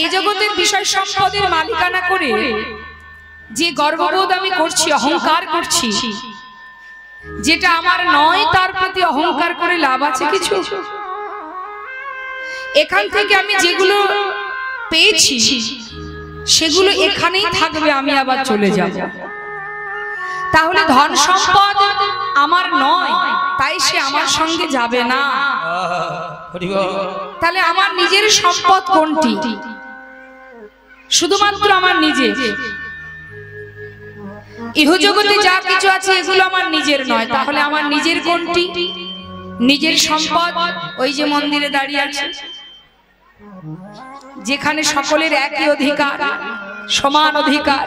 এই জগতের বিষয় সম্পদের মালিকানা করে যে গর্ববোধ আমি করছি, অহংকার করছি, যেটা আমার নয় তার প্রতি অহংকার করে লাভ আছে কিছু? এখান থেকে আমি যেগুলো পেয়েছি সেগুলো এখানেই থাকবে, আমি আবার চলে যাব। তাহলে ধন সম্পদ আমার নয়, তাই সে আমার সঙ্গে যাবে না। তাহলে আমার নিজের সম্পদ কোনটি? শুধুমাত্র আমার নিজের। ইহজগতে যা কিছু আছে এগুলো আমার নিজের নয়, তাহলে আমার নিজের কোনটি? নিজের সম্পদ ওই যে মন্দিরে দাঁড়িয়ে আছে, যেখানে সকলের একই অধিকার, সমান অধিকার,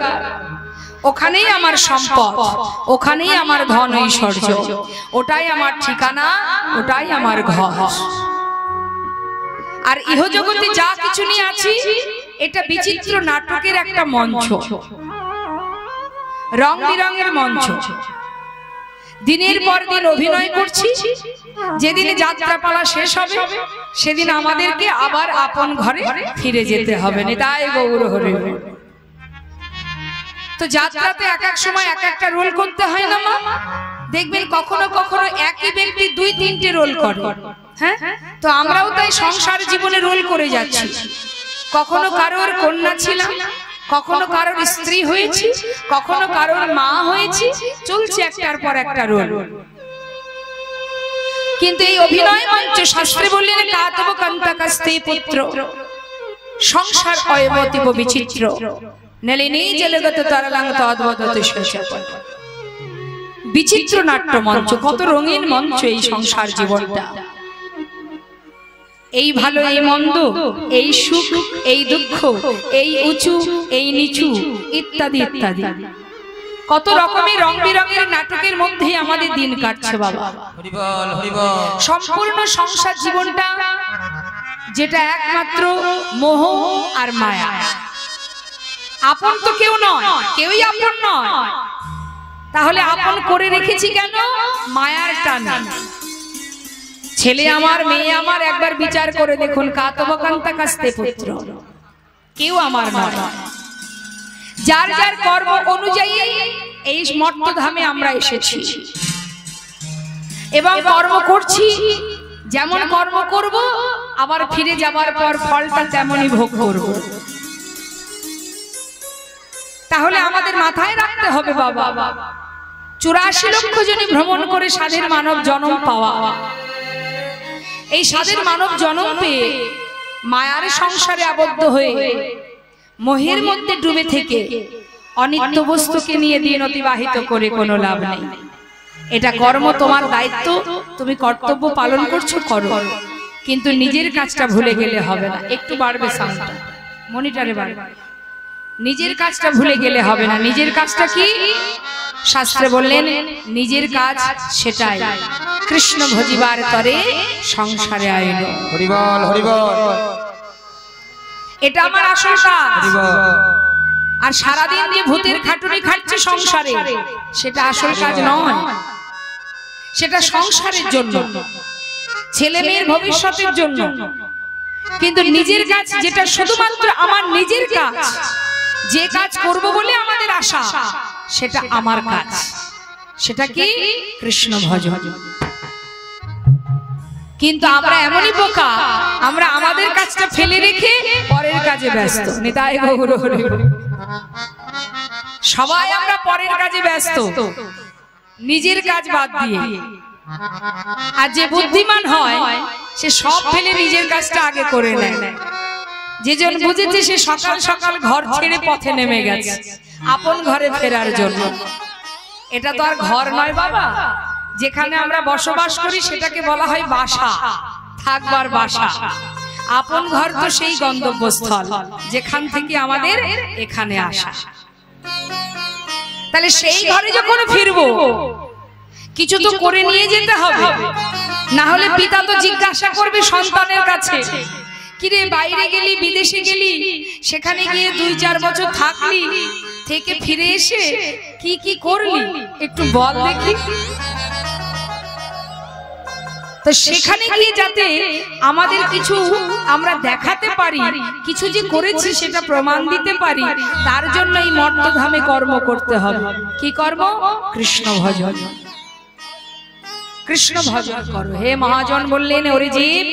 ওখানেই আমার সম্পদ, ওখানেই আমার ধন ঐশ্বর্য, ওটাই আমার ঠিকানা, ওটাই আমার ঘর। আর ইহজগতে যা কিছু নিয়ে আছি এটা বিচিত্র নাটকের একটা মঞ্চ, রং বিরঙের মঞ্চ। দিনের পর দিন অভিনয় করছি, যেদিন যাত্রাপালা শেষ হবে সেদিন আমাদেরকে আবার আপন ঘরে ফিরে যেতে হবে। নিতাই গৌর হরি। তো যাত্রাতে এক এক সময় এক একটা রোল করতে হয় না মা? দেখবেন কখনো কখনো একই ব্যক্তি দুই তিনটে রোল করে। হ্যাঁ, তো আমরাও তাই সংসার জীবনে রোল করে যাচ্ছি। কখনো কারোর কন্যা ছিলাম, কখনো কারোর স্ত্রী হয়েছি, কখনো কারোর মা হয়েছি, চলছে একটার পর একটা রোল। কিন্তু এই অভিনয় মঞ্চ শাস্ত্রে বললেন কাতব কন্তকস্তে পুত্র সংসার অয়বতীব বিচিত্র নলিনী জলগত তরলাং তদ্বদত শোষক। বিচিত্র নাট্য মঞ্চ, কত রঙিন মঞ্চ এই সংসার জীবনটা। এই ভালো, এই মন্দ, এই সুখ, এই দুঃখ, এই উঁচু, এই নিচু, ইত্যাদি ইত্যাদি কত রকমের রং বিরঙের নাটকের মধ্যে আমাদের দিন কাটছে বাবা। সম্পূর্ণ সংসার জীবনটা যেটা একমাত্র মোহ আর মায়া। আপন তো কেউ নয়, কেউই আপন নয়। তাহলে আপন করে রেখেছি কেন? মায়ার টানে। ছেলে আমার, মেয়ে আমার, একবার বিচার করে দেখুন, কাতবকান্তাকাস্তে পুত্র, কেউ আমার নয়। যার যার কর্ম অনুযায়ী এই মর্তধামে আমরা এসেছি এবং কর্ম করছি। যেমন কর্ম করব, আবার ফিরে যাবার পর ফলটা তেমনই ভোগ করব। তাহলে আমাদের মাথায় রাখতে হবে বাবা, 84 লক্ষ জনই ভ্রমণ করে সাধের মানব জন্ম পাওয়া। এই সাধের মানব জন্ম পেয়ে মায়ার সংসারে আবদ্ধ হয়ে মোহের মধ্যে ডুবে থেকে অনিত্য বস্তুকে নিয়ে দিন অতিবাহিত করে কোনো লাভ নেই। এটা কর্ম, তোমার দায়িত্ব, তুমি কর্তব্য পালন করছো, করো, কিন্তু নিজের কাজটা ভুলে গেলে হবে না। একটু বাড়বে সাউন্ডটা, মনিটরে বাড়বে। নিজের কাজটা ভুলে গেলে হবে না। নিজের কাজটা কি? শাস্ত্রে বললেন নিজের কাজ সেটাই, কৃষ্ণ ভজিবার তরে সংসারে আইল। হরি বল, হরি বল। এটা আমার আসল কাজ। আর সারাদিন যে ভূতের খাটুনি খাচ্ছে সংসারে, সেটা আসল কাজ নয়। সেটা সংসারের জন্য, ছেলে মেয়ের ভবিষ্যতের জন্য। কিন্তু নিজের কাজ যেটা শুধুমাত্র আমার নিজের কাজ, যে কাজ করব বলে আমাদের আশা, সেটা আমার কাজ। সেটা কি? কৃষ্ণ ভজন। কিন্তু আমরা এমনই বোকা, আমরা আমাদের কাজটা ফেলে রেখে পরের কাজে ব্যস্ত। নিতাই গৌর হরি। সবাই আমরা পরের কাজে ব্যস্ত, নিজের কাজ বাদ দিয়ে। আর যে বুদ্ধিমান হয় সে সব ফেলে নিজের কাজটা আগে করে নেয়। যেজন বুঝেছে সে সকাল সকাল ঘর ছেড়ে পথে নেমে গেছে আপন ঘরে ফেরার জন্য। এটা তো আর ঘর নয় বাবা, যেখানে আমরা বসবাস করি সেটাকে বলা হয় বাসা, থাকবার বাসা। আপন ঘর তো সেই গন্তব্যস্থল যেখান থেকে আমাদের এখানে আসা। তাহলে সেই ঘরে যখন ফিরবো কিছু তো করে নিয়ে যেতে হবে, না হলে পিতা তো জিজ্ঞাসা করবে সন্তানের কাছে, কিরে বাইরে গেলি, বিদেশে গেলি, সেখানে গিয়ে 2-4 বছর থাকলি, থেকে ফিরে এসে কি কি করলি একটু বল দেখি। তো সেখানে গিয়ে যাতে আমাদের কিছু আমরা দেখাতে পারি, কিছু যে করেছি সেটা প্রমাণ দিতে পারি, তার জন্য এই মর্তধামে কর্ম করতে হবে। কি কর্ম? কৃষ্ণ ভজন। কৃষ্ণ ভজন করো। হে মহাজন বললেন, ওরে জীব,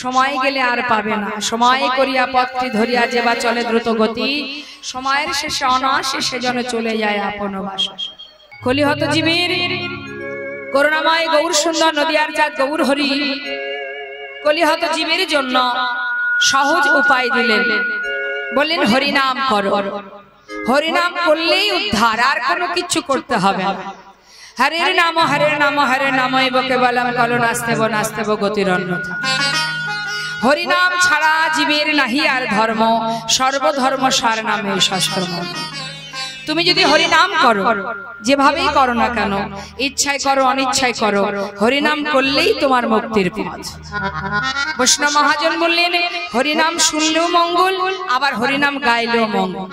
সময় গেলে আর পাবে না। সময় করিয়া পথটি ধরিয়া যেবা চলে দ্রুত গতি, সময়ের শেষে অনায়াসে সেজন্য চলে যায় আপন বাস। কলিহত জীবের করুণাময় গৌর সুন্দর নদিয়ার চাঁদ গৌর হরি কলিহত জীবের জন্য সহজ উপায় দিলেন। বললেন হরিনাম করো। হরিনাম করলেই উদ্ধার, আর কোনো কিছু করতে হবে না। হরের নাম হরের নাম হরের নাম বকে বলম কলো নাস্তেব নাস্তেব গতির অন্যথা। হরিনাম ছাড়া জীবের নাহি আর ধর্ম, সর্বধর্ম সার নামে শাস্ত্র। তুমি যদি হরিনাম করো, যেভাবেই করো না কেন, ইচ্ছায় করো অনিচ্ছায় করো, হরিনাম করলেই তোমার মুক্তির পথ। বৈষ্ণব মহাজন বললেন, হরিনাম শুনলেও মঙ্গল, আবার হরিনাম গাইলেও মঙ্গল।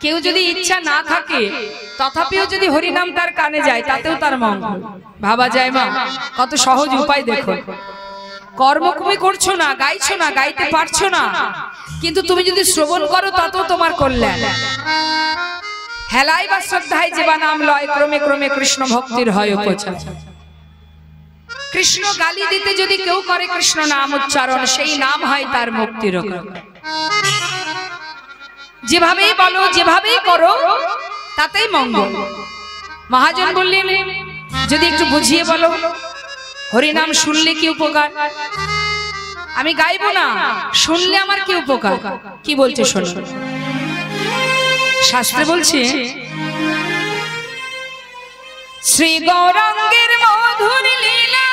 কেউ যদি ইচ্ছা না থাকে তথাপিও যদি হরিনাম তার কানে যায়, তাতেও তার মঙ্গল। ভাবা যায় মা, কত সহজ উপায় দেখো। কর্ম তুমি করছো না, গাইছো না, গাইতে পারছো না, কিন্তু তুমি যদি শ্রবণ করো তাতেও তোমার কল্যাণ। হেলাই বা শ্রদ্ধায় যেবা নাম লয়, ক্রমে ক্রমে কৃষ্ণ ভক্তির হয় উপচার। কৃষ্ণ গালি দিতে যদি কেউ করে কৃষ্ণ নাম উচ্চারণ, সেই নাম হয় তার মুক্তির। যেভাবেই বলো, যেভাবেই করো, তাতেই মঙ্গল। মহাজন বললেন, যদি একটু বুঝিয়ে বলো, হরিনাম শুনলে কি উপকার? আমি গাইবো না, শুনলে আমার কি উপকার? কি বলছে শোনো। শাস্ত্রে বলছে, শ্রী গৌরাঙ্গের মধুর লীলা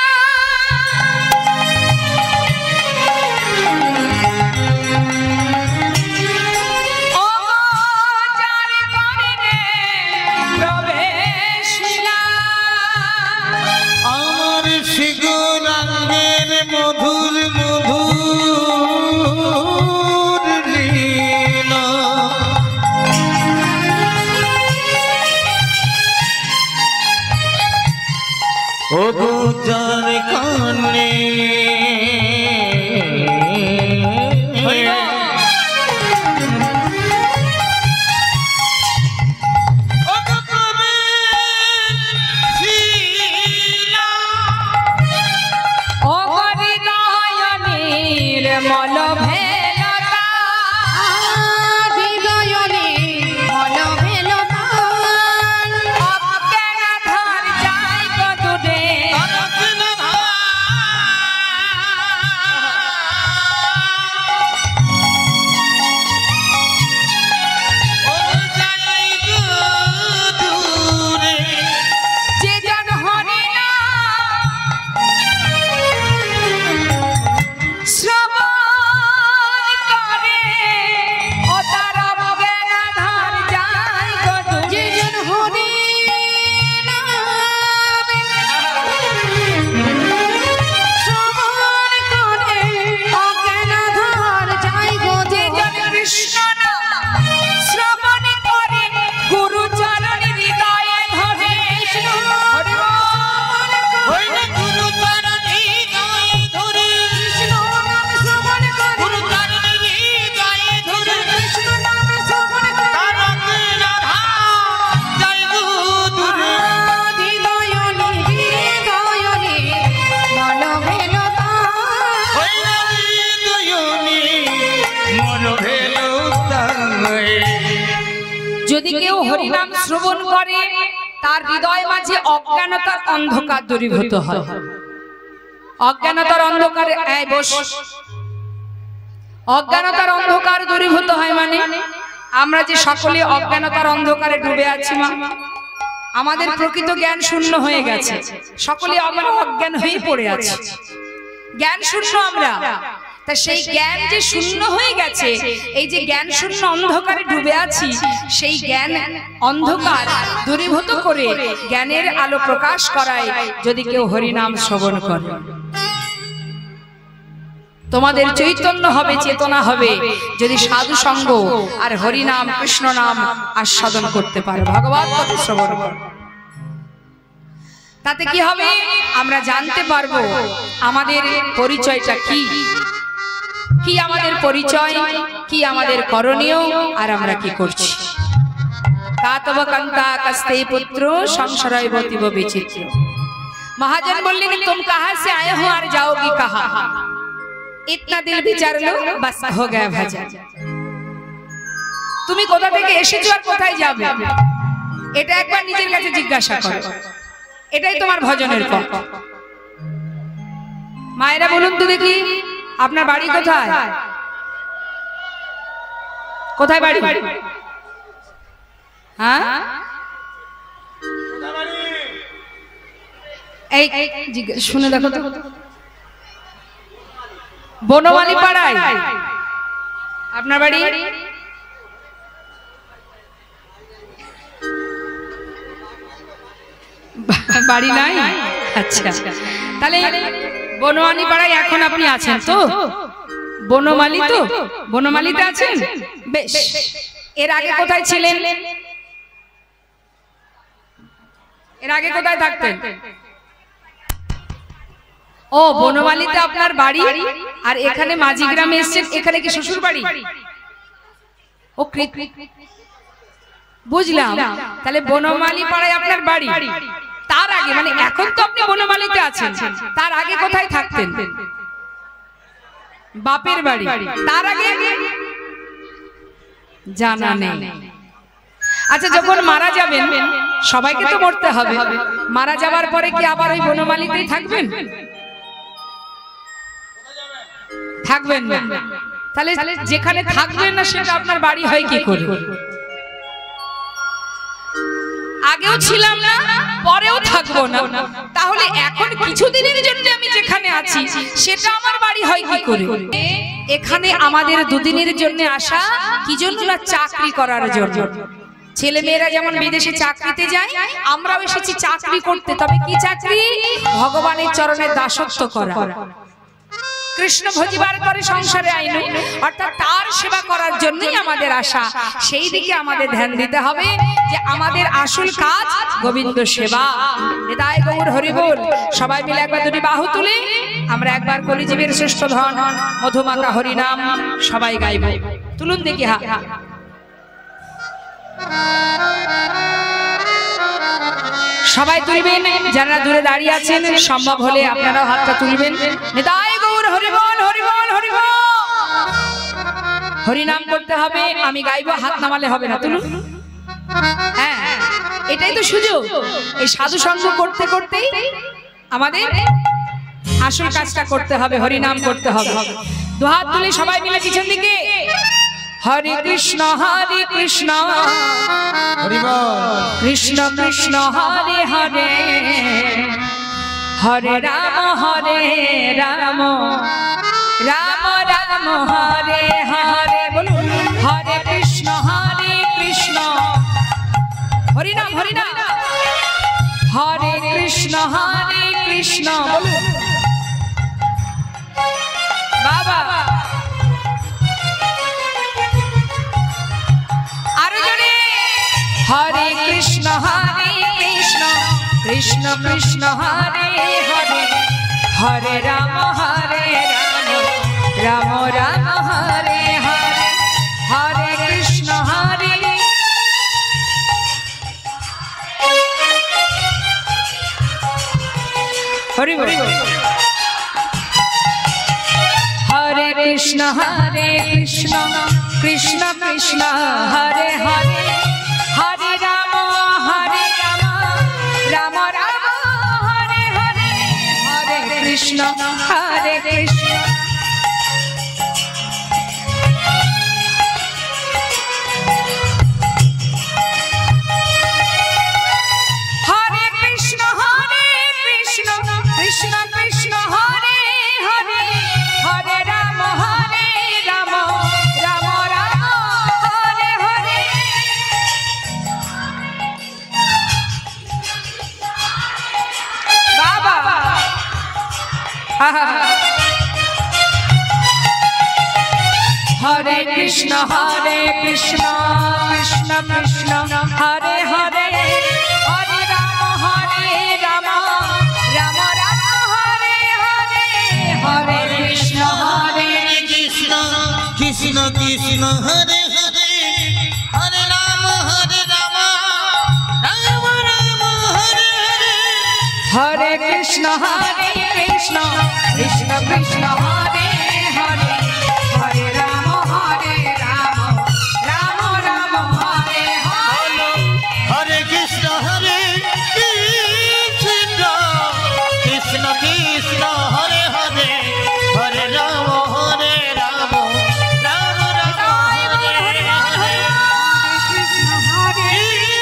মধুর মধুর লীলা, ও গো যার কানে যদি কেউ হরিনাম শ্রবণ করে, তার হৃদয় মাঝে অজ্ঞানতার অন্ধকার দূরীভূত হয়। অজ্ঞানতার অন্ধকারে অজ্ঞানতার অন্ধকার দূরীভূত হয় মানে আমরা যে সকলে অজ্ঞানতার অন্ধকারে ডুবে আছি মা, আমাদের প্রকৃত জ্ঞান শূন্য হয়ে গেছে। সকলে আমরা অজ্ঞান হয়ে পড়ে আছি, জ্ঞান শূন্য আমরা। তা সেই জ্ঞান যে শূন্য হয়ে গেছে, এই যে জ্ঞান শূন্য অন্ধকারে ডুবে আছি, সেই জ্ঞান অন্ধকার দূরীভূত করে জ্ঞানের আলো প্রকাশ করায় যদি কেউ হরিনাম শ্রবণ করে। তোমাদের চৈতন্য হবে, চেতনা হবে যদি সাধু সঙ্গ আর হরিনাম কৃষ্ণ নাম আস্বাদন করতে পারো, ভগবত কথা শ্রবণ করো। তাতে কি হবে? আমরা জানতে পারবো আমাদের পরিচয়টা কি, কি আমাদের পরিচয়, কি আমাদের করণীয়, আর আমরা কি করছি। কাতব কান্তা কস্তে পুত্র সংশয়বতীব বিচিত্র। महाजन बोलने कि तुम कहां से आए हो और जाओगी कहां? इतना दिल विचार लो, बस हो गया भजन। তুমি কোথা থেকে এসেছো আর কোথায় যাবে এটা একবার নিজের কাছে জিজ্ঞাসা করো। এটাই তোমার ভজনের পথ। মায়েরা বলুন তো দেখি, আপনার বাড়ি কোথায়? কোথায় বাড়ি? হ্যাঁ, এই শুনে দেখো তো, বনমালী পাড়ায় আপনার বাড়ি? বাড়ি নাই? আচ্ছা, তাহলে বনমালী পাড়ায় এখন আপনি আছেন তো? বনমালী তো, বনমালীতে আছেন, বেশ। এর আগে কোথায় ছিলেন? এর আগে কোথায় থাকতেন? ও, বনমালীতে আপনার বাড়ি, আর এখানে মাঝি গ্রামে এসেছেন। এখানে কি শ্বশুর বাড়ি? ও, বুঝলাম। তাহলে বনমালী পাড়ায় আপনার বাড়ি। তার আগে, মানে এখন তো আপনি বনমালীতে আছেন, তার আগে কোথায় থাকতেন? বাপের বাড়ি। তার আগে জানা নেই। আচ্ছা, যখন মারা যাবেন, সবাইকে তো মরতে হবে, মারা যাবার পরে কি আবার ওই বনমালীতেই থাকবেন? থাকবেন না। তাহলে যেখানে থাকবেন না সেটা আপনার বাড়ি হয় কি করে? আগেও ছিলাম না, পরেও থাকবো না, তাহলে এখন কিছুদিনের জন্য আমি যেখানে আছি সেটা আমার বাড়ি হয় কি করে? এখানে আমাদের দুদিনের জন্য আসা, কি জন্য না? চাকরি করার জন্য। ছেলে মেয়েরা যেমন বিদেশে চাকরিতে যায়, আমরাও এসেছি চাকরি করতে। তবে কি চাকরি? ভগবানের চরণে দাসত্ব করা, কৃষ্ণ ভজিবার করে সংসারে আইন, অর্থাৎ তার সেবা করার জন্যই আমাদের আশা। সেই দিকে আমাদের ধ্যান দিতে হবে যে আমাদের আসল কাজ গোবিন্দ সেবা। হৃদয় গৌর হরি বল। সবাই মিলে একবার দুটি বাহু তুলে আমরা একবার কলিজীবের শ্রেষ্ঠ ধন মধুমাতা হরি নাম সবাই গাইব। তুলুন দেখি হাত। সবাই তুলবেন, যারা দূরে দাঁড়িয়ে আছেন সম্ভব হলে আপনারাও হাতটা তুলবেন। হৃদয় গৌর হরি বল, হরি বল, হরি বল। হরি নাম করতে হবে, আমি গাইবো, হাত নামালে হবে না। তুলুন। হ্যাঁ, এটাই তো সুযোগ। এই সাধু সঙ্গ করতে করতেই আমাদের আসল কাজটা করতে হবে, হরি নাম করতে হবে। দু হাত তুলে সবাই মিলে পিছন দিকে। হরে কৃষ্ণ কৃষ্ণ কৃষ্ণ কৃষ্ণ হরে হরে, হরে রাম রাম রাম হরে হরে। বলুন, হরে কৃষ্ণ হরি নাম, হরি নাম, হরে কৃষ্ণ বলুন বাবা। हरे कृष्ण कृष्ण कृष्ण हरे हरे, हरे राम राम राम हरे हरे, हरे कृष्ण हरे हरि बोल। हरे कृष्ण कृष्ण कृष्ण हरे हरे, हरे राम राम राम हरे हरे, हरे कृष्ण हरे कृष्ण। हरे कृष्ण कृष्ण कृष्ण हरे हरे, हरे राम राम राम राम हरे हरे। बाबा हरे कृष्ण कृष्ण कृष्ण हरे हरे, हरे राम কৃষ্ণ কৃষ্ণ হরে হরে হরে রাম রাম রাম হরে হরে হরে কৃষ্ণ কৃষ্ণ কৃষ্ণ হরে হরে হরে রাম রাম রাম হরে হরে হরে কৃষ্ণ কৃষ্ণ কৃষ্ণ হরে হরে হরে রাম রাম রাম হরে হরে কৃষ্ণ কৃষ্ণ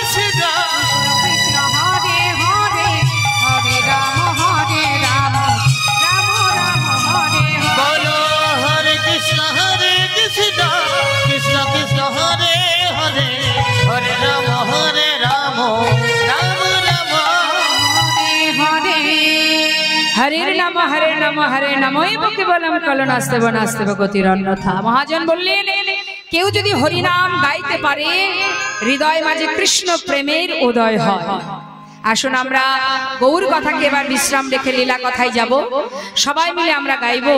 কৃষ্ণ হরে হরে হরে রাম রাম রাম হরে হরে বলো হরে কৃষ্ণ কৃষ্ণ কৃষ্ণ হরে হরে হরে রাম রাম রাম হরে নাম হরে নাম এই বকে বললাম কলনাস্তে বনাস্তে গতির অন্যথা। মহাজন বললেন কেউ যদি হরিনাম গাইতে পারে হৃদয় মাঝে কৃষ্ণ প্রেমের উদয় হয়। আসুন আমরা গৌর কথাকে এবার বিশ্রাম রেখে লীলা কথায় যাব। সবাই মিলে আমরা গাইব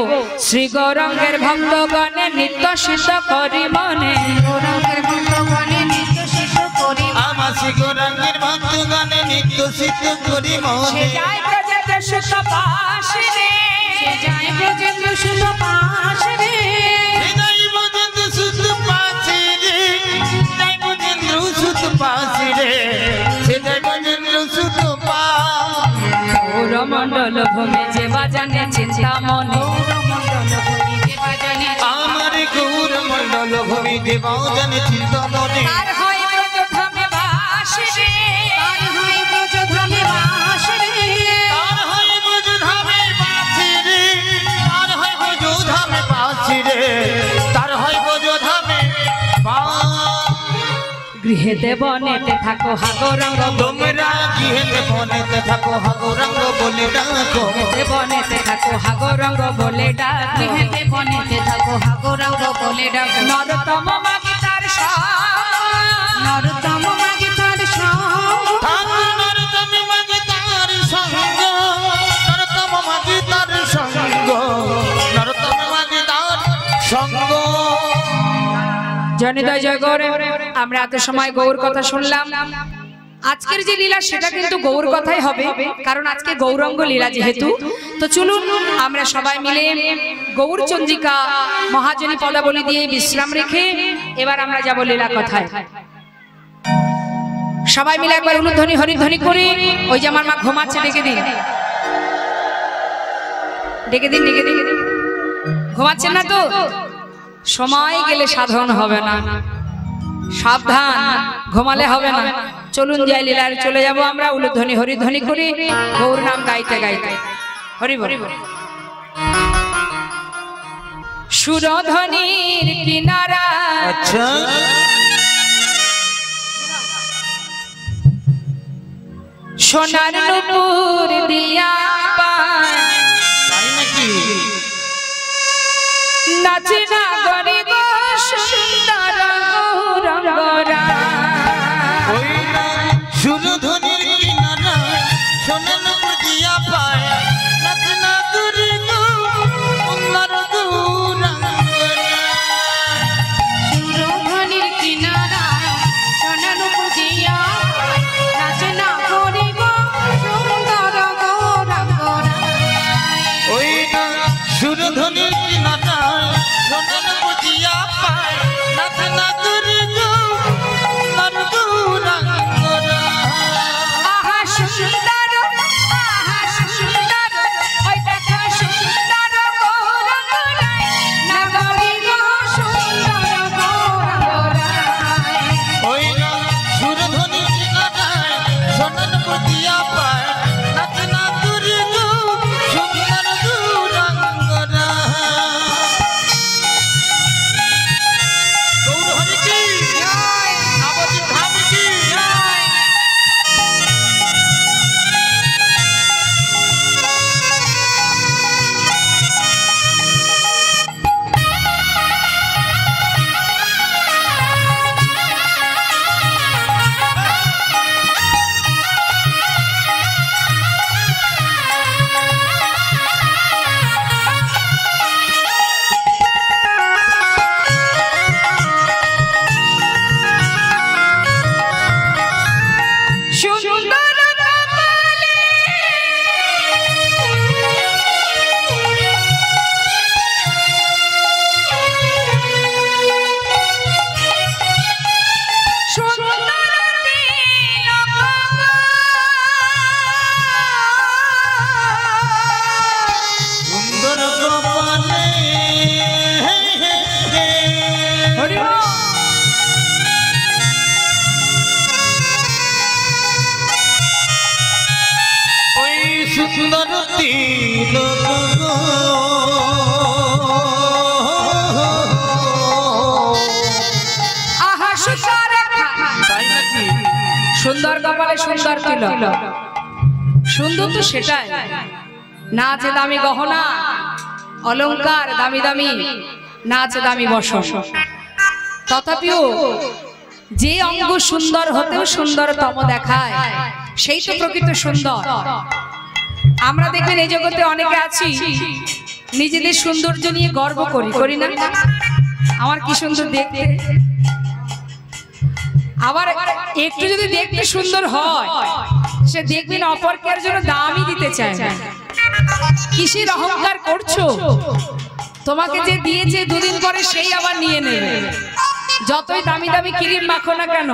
শ্রী গৌরাঙ্গের ভক্তগণে নিত্য শিষ্য করি মনে গৌরাঙ্গের ভক্তগণে নিত্য শিষ্য করি আমার শ্রী গৌরাঙ্গের ভক্তগণে নিত্য সিদ্ধ করি মনে যায় ব্রজেন্দ্র সুত পাশে রে যায় ব্রজেন্দ্র সুত পাশে রে হৃদয় বজেন্দ্র সুত পাশে রে হৃদয় বজেন্দ্র সুত পাশে রে হৃদয় বজেন্দ্র সুত গৌর মণ্ডল ভূমি যে বাজানে চিন্তা মনে আমার গৌর মণ্ডল ভূমি দেবাজানে চিন্তা মনে তার হয় ব্রজধামে বাস রে তার হয় ব্রজধামে বাস রে তার হয় বজধামে পাশে রে তার হয় বজধামে পাশে রে তার হয় বজধামে গৃহেতে বনেতে থাকো হাগরঙ্গ তোমরা গৃহেতে বনেতে থাকো হাগরঙ্গ বলে ডাকো গৃহেতে বনেতে থাকো হাগরঙ্গ বলে ডাক গৃহেতে বনেতে থাকো হাগরঙ্গ বলে ডাক নরতম মাগি তার নরতম মাগি তার নরতম মাঝে তার সঙ্গ নরতম মাঝে তার সঙ্গ নরতম মাঝে তার সঙ্গ জনিদয় জয় গৌর। আমরা এত সময় গৌর কথা শুনলাম। আজকের যে লীলা সেটা কিন্তু গৌর কথাই হবে, কারণ আজকে গৌরাঙ্গ লীলা যেহেতু। তো চলুন আমরা সবাই মিলে গৌর চন্দ্রিকা মহাজনী পদাবলী দিয়ে বিশ্রাম রেখে এবার আমরা যাব লীলা কথায়। সবাই মিলে একবার অনুধ্বনি হরিধ্বনি করে ওই যে আমার মা ঘুমাচ্ছে ডেকে দিন, ডেকে দিন, ডেকে দিন। ঘুমাচ্ছেন না তো? সময় গেলে সাধন হবে না, সাবধান, ঘুমালে হবে না। চলুন যাই লীলায় চলে যাব আমরা উলুধ্বনি হরিধ্বনি করে গৌর নাম গাইতে গাইতে। হরি বল। সুরধ্বনির কিনারা আচ্ছা সোনার নূপুর দিয়া পায় তাই নাকি নাচে না গরে গো সুন্দর গৌরাঙ্গরা ওই না সুরধ্বনির কিনারা সোনার নূপুর দিয়া পায় নাচ না করি গো সুন্দর গৌরাঙ্গরা সুরধ্বনির কিনারা সোনার নূপুর দিয়া নাচে না গরে গো সুন্দর গৌরাঙ্গরা ওই না সুরধ্বনির কিনারা সোনার নূপুর সুন্দর কপালে সুন্দর তিলক, সুন্দর তো সেটাই না আছে দামি গহনা অলংকার, দামি দামি না আছে দামি বসন, তথাপিও যে অঙ্গ সুন্দর হতেও সুন্দরতম দেখায় সেই তো প্রকৃত সুন্দর। আমরা দেখবেন এই জগতে অনেকে আছি নিজেদের সৌন্দর্য নিয়ে গর্ব করি না, আমার কি সুন্দর দেখতে, আবার একটু যদি দেখতে সুন্দর হয় সে দেখবেন অপরকের জন্য দামই দিতে চায় না। কিসের অহংকার করছো? তোমাকে যে দিয়েছে দুদিন পরে সেই আবার নিয়ে নেবে। যতই দামি দামি ক্রিম মাখো না কেন,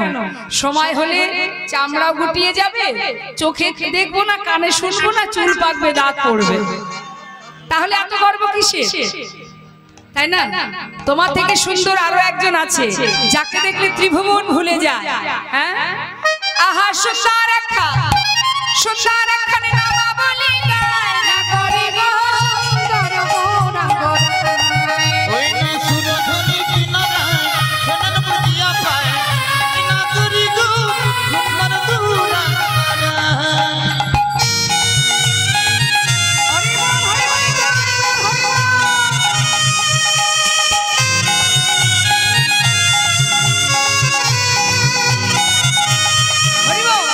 সময় হলে চামড়াও গুটিয়ে যাবে, চোখে দেখবো না, কানে শুনবো না, চুল পাকবে, দাঁত পড়বে। তাহলে এত গর্ব কিসের? তাই না? তোমার থেকে সুন্দর আরো একজন আছে যাকে দেখলে ত্রিভুবন ভুলে যায়। হ্যাঁ, আহা সুন্দর একটা, সুন্দর একখানে নামা বলি গায় না করি গো সুন্দর গোনা গোনা। ওই না সুরধনি কিনারা সোনার বুটিয়া পায় না করি গো সুন্দর গোনা গোনা। হরি বল হরি বল হরি বল। হরি বল।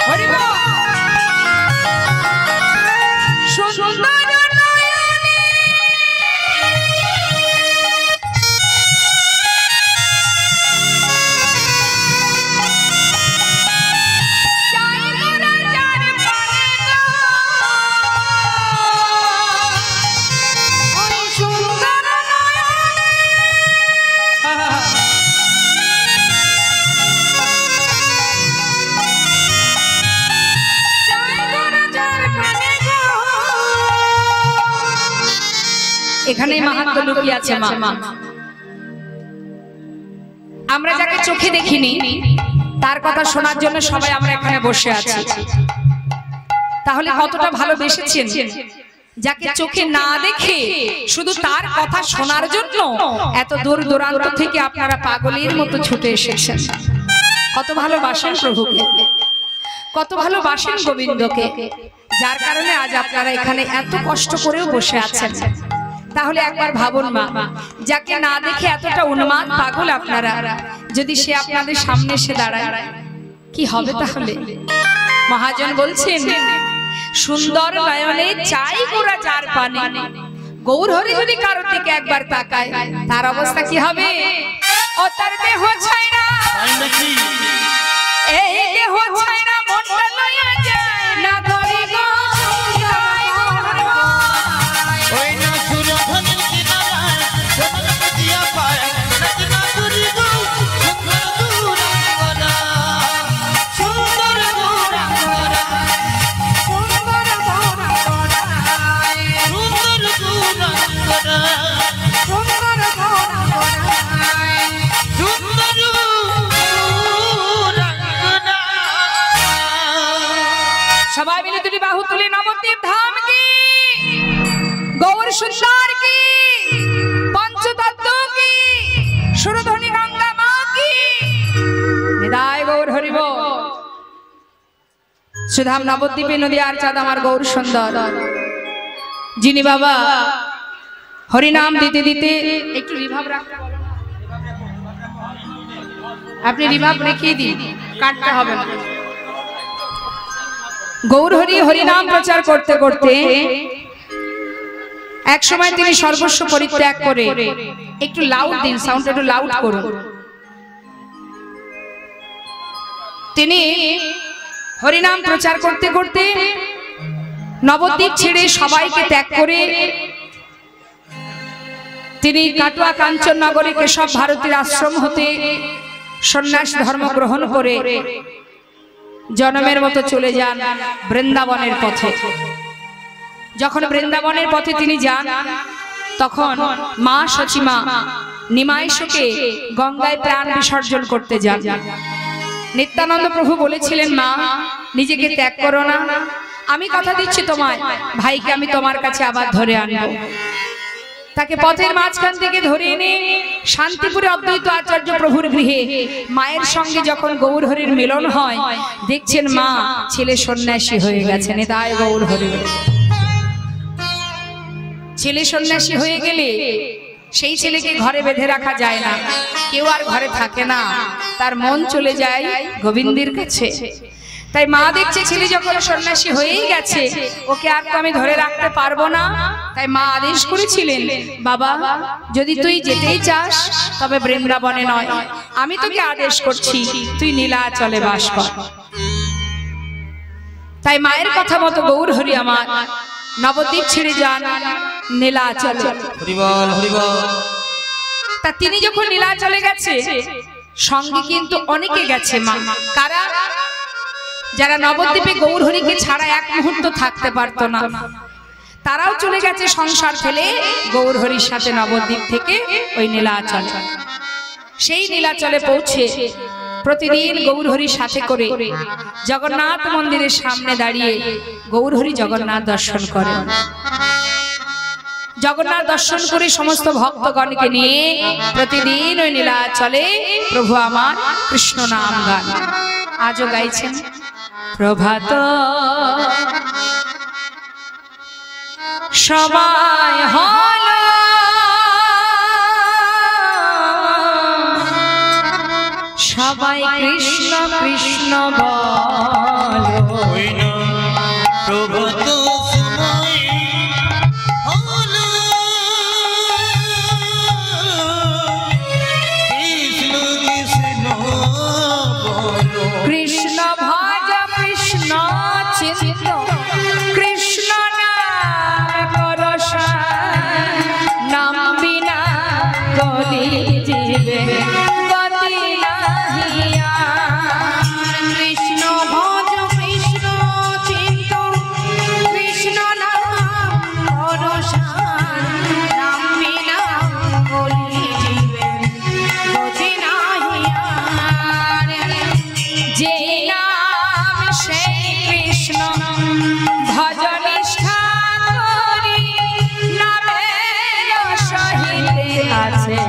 হরি বল। সুন্দর নয়নে চাই মোরা যার পানে গো, ওই সুন্দর নয়নে এখানে মাহাত্ম লুকিয়ে আছে মা। আমরা যাকে চোখে দেখিনি তার কথা শোনার জন্য সবাই আমরা এখানে বসে আছি। তাহলে কতটা ভালোবেসেছেন যাকে চোখে না দেখে শুধু তার কথা শোনার জন্য এত দূর দূরান্ত থেকে আপনারা পাগলের মতো ছুটে এসেছেন। কত ভালোবাসেন প্রভুকে, কত ভালোবাসেন গোবিন্দকে, যার কারণে আজ আপনারা এখানে এত কষ্ট করেও বসে আছেন। তাহলে একবার ভাবুন মা, যাকে না দেখে এতটা উন্মাদ পাগল আপনারা, যদি সে আপনাদের সামনে এসে দাঁড়ায় কি হবে? তাহলে মহাজন বলছেন সুন্দর নয়নে চাই গোরা যার পানে। গৌর হরি যদি কারোর দিকে একবার তাকায় তার অবস্থা কি হবে? ও তার দেহ ছাইরা, তাই নাকি? এই দেহ ছাইরা মনটা লইয়া যায় না ধরি গো সুন্দর। ওই না সুরধনি কিনারা সোনার বুটিয়া পায় না করি গো সুন্দর গোনা গোনা। সুন্দর গোনা গোনা, সুন্দর গোনা গোনা, সুন্দর গোনা গোনা, সুন্দর গোনা গোনা। সুন্দর গোনা গোনা। সবাই মিলে দুটি বাহু তুলে নবদ্বীপ ধাম কি, গৌর সুন্দর কি, পঞ্চতত্ত্ব কি, সুরধনি গঙ্গা মা কি। নিতাই গৌর হরি বল। সুধাম নবদ্বীপে নদী আর চাঁদ আমার গৌর সুন্দর, যিনি বাবা হরিনাম দিতে দিতে একটু রিভাব রাখতে বলো না। আপনি রিভাব রেখে দিন, কাটতে হবে না। গৌর হরি হরিনাম প্রচার করতে করতে এক সময় তিনি সর্বস্ব পরিত্যাগ করে, একটু লাউড দিন, সাউন্ড একটু লাউড করুন। তিনি হরিনাম প্রচার করতে করতে নবদ্বীপ ছেড়ে সবাইকে ত্যাগ করে তিনি কাটুয়া কাঞ্চন নগরে কেশব ভারতীর আশ্রম হতে সন্ন্যাস ধর্ম গ্রহণ করে জনমের মতো চলে যান বৃন্দাবনের পথে। যখন বৃন্দাবনের পথে তিনি যান তখন মা সচিমা নিমাইশকে গঙ্গায় প্রাণ বিসর্জন করতে যান। নিত্যানন্দ প্রভু বলেছিলেন, মা নিজেকে ত্যাগ করো না, আমি কথা দিচ্ছি তোমায়, ভাইকে আমি তোমার কাছে আবার ধরে আনবো। তাকে পথের মাঝখান থেকে ধরে এনে শান্তিপুরে অদ্বৈত আচার্য প্রভুর গৃহে মায়ের সঙ্গে যখন গৌরহরির মিলন হয়, দেখছেন মা ছেলে সন্ন্যাসী হয়ে গেছেন। তাই গৌরহরি, ছেলে সন্ন্যাসী হয়ে গেলে সেই ছেলেকে ঘরে বেঁধে রাখা যায় না, কেউ আর ঘরে থাকে না, তার মন চলে যায় গোবিন্দের কাছে। তাই মা দেখছে ছেলে যখন সন্ন্যাসী হয়েই গেছে, ওকে আর তো আমি ধরে রাখতে পারবো না। তাই মা আদেশ করেছিলেন, বাবা যদি তুই যেতেই চাস তবে বৃন্দাবনে নয়, আমি তোকে আদেশ করছি তুই নীলাচলে বাস কর। তাই মায়ের কথা মতো গৌরহরি আমার নবদ্বীপ ছেড়ে যান নীলাচলে। তা তিনি যখন নীলাচলে গেছে, সঙ্গে কিন্তু অনেকে গেছে মা। কারা? যারা নবদ্বীপে গৌরহরিকে ছাড়া এক মুহূর্ত থাকতে পারতো না, তারাও চলে গেছে সংসার ফেলে গৌরহরির সাথে নবদ্বীপ থেকে ওই নীলাচলে। সেই নীলাচলে পৌঁছে প্রতিদিন গৌরহরির সাথে করে জগন্নাথ মন্দিরের সামনে দাঁড়িয়ে গৌরহরি জগন্নাথ দর্শন করেন। জগন্নাথ দর্শন করে সমস্ত ভক্তগণকে নিয়ে প্রতিদিন ওই নীলাচলে প্রভু আমার কৃষ্ণ নাম গান। আজও গাইছেন, প্রভাত সবাই হল সবাই কৃষ্ণ কৃষ্ণ বল, প্রভাত সময় হল কৃষ্ণ কৃষ্ণ বলো, কৃষ্ণ ভজ কৃষ্ণ চিন্ত, কৃষ্ণ নাম করসা, নাম বিনা কলি জীবে গতি নাহিয়া। কৃষ্ণ ভজ কৃষ্ণ চিন্ত, কৃষ্ণ নাম করসা, নাম বিনা কলি জীবে গতি নাহিয়া। যে নাম সেই কৃষ্ণ ভজ নিষ্ঠা করি, নামের সহিতে আছে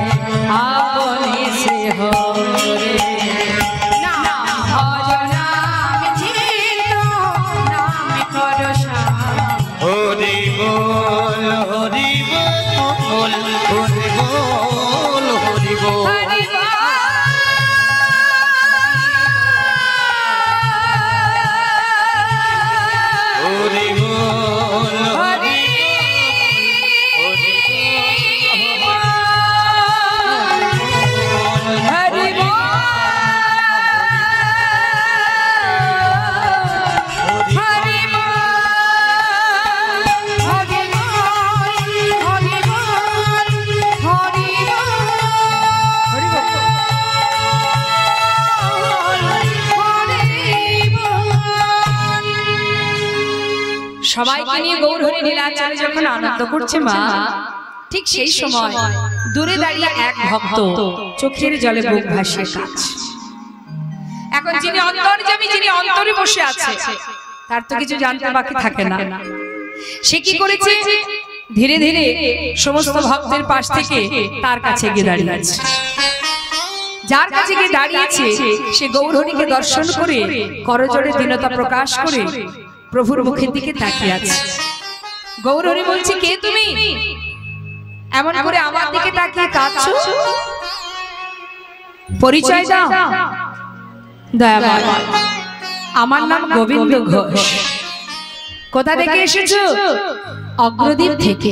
আপনি সে হরে। নাম ভজ নাম চিন্ত, নাম করসা, হরি বল হরি বল হরি বল হরি বল। হরি হরি বল হরি হরি হরি সবাইকে নিয়ে গৌরহরি নীলাচলে যখন আনন্দ করছে মা, ঠিক সেই সময় দূরে দাঁড়িয়ে এক ভক্ত চোখের জলে বুক ভাসিয়ে কাঁদছে। এখন যিনি অন্তর্যামী, যিনি অন্তরে বসে আছে, তার তো কিছু জানতে বাকি থাকে না। সে কি করেছে? ধীরে ধীরে সমস্ত ভক্তের পাশ থেকে তার কাছে গিয়ে দাঁড়িয়েছে। যার কাছে গিয়ে দাঁড়িয়েছে সে গৌরহরিকে দর্শন করে করজোড়ে দীনতা প্রকাশ করে প্রভুর মুখের দিকে তাকিয়ে আছে। গৌরহরি বলছে, কে তুমি? এমন করে আমার দিকে তাকিয়ে কাঁদছো, পরিচয় দাও। দয়াময়, আমার নাম গোবিন্দ ঘোষ। কোথা থেকে এসেছো? অগ্রদ্বীপ থেকে।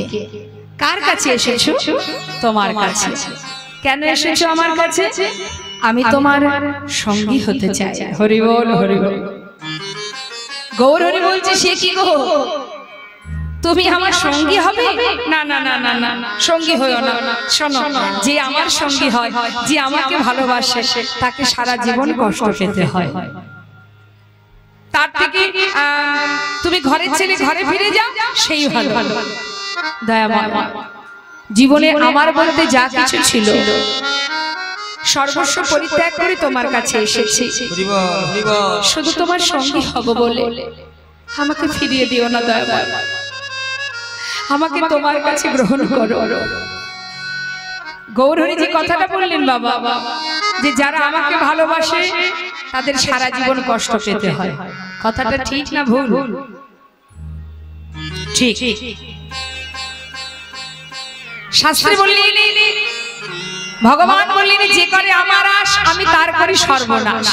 কার কাছে এসেছো? তোমার কাছে। কেন এসেছো আমার কাছে? আমি তোমার সঙ্গী হতে চাই। হরি বল হরি বল। গৌরহরি বলছে, সে কি গো, তুমি আমার সঙ্গী হবে? না না না না না, সঙ্গী হইও না। শোনো, যে আমার সঙ্গী হয়, যে আমাকে ভালোবাসে, তাকে সারা জীবন কষ্ট পেতে হয়। তার থেকে তুমি ঘরের ছেলে ঘরে ফিরে যাও, সেই ভালো। দয়াময়, জীবনে আমার বলতে যা কিছু ছিল সর্বস্ব পরিত্যাগ করে তোমার কাছে এসেছি। শুধু তোমার সঙ্গী হব বলে আমাকে ফিরিয়ে দিও না দয়াময়, আমাকে তোমার কাছে গ্রহণ করো। গৌরহরি যে কথাটা বললেন বাবা, যে যারা আমাকে ভালোবাসে তাদের সারা জীবন কষ্ট পেতে হয়, কথাটা ঠিক না ভুল? ঠিক। শাস্ত্রে বললেন, ভগবান বললেন, যে করে আমার আশ আমি তার করি সর্বনাশ,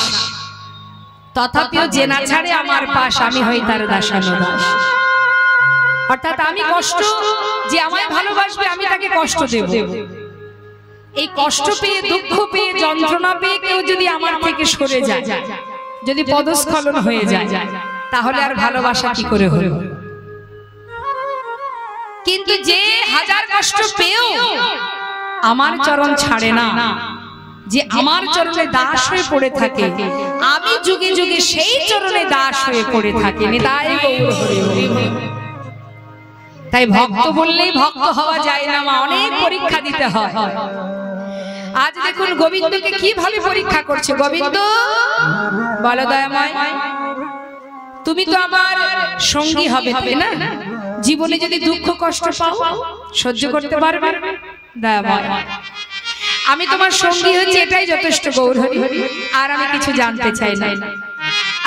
তথাপিও যে না ছাড়ে আমার পাশ আমি হই তার দাসানুদাস। অর্থাৎ আমি কষ্ট, যে আমায় ভালোবাসবে আমি তাকে কষ্ট দেব। এই কষ্ট পেয়ে, দুঃখ পেয়ে, যন্ত্রণা পেয়ে কেউ যদি আমার থেকে সরে যায়, যদি পদস্খলন হয়ে যায়, তাহলে আর ভালোবাসা কি করে হলো? কিন্তু যে হাজার কষ্ট পেয়েও আমার চরণ ছাড়ে না, যে আমার চরণে দাস হয়ে পড়ে থাকে, আমি যুগে যুগে সেই চরণে দাস হয়ে পড়ে থাকি। নিতাই গৌর হরি হরি। তাই ভক্ত বললেই ভক্ত হওয়া যায় না মা, অনেক পরীক্ষা দিতে হয়। আজ দেখুন গোবিন্দকে কিভাবে পরীক্ষা করছে। গোবিন্দ বলো দয়াময়, তুমি তো আমার সঙ্গী হবে, তাই না? জীবনে যদি দুঃখ কষ্ট পাও সহ্য করতে পারবে? দয়াময়, আমি তোমার সঙ্গী হচ্ছি, এটাই যথেষ্ট গৌর হরি, আর আমি কিছু জানতে চাই না।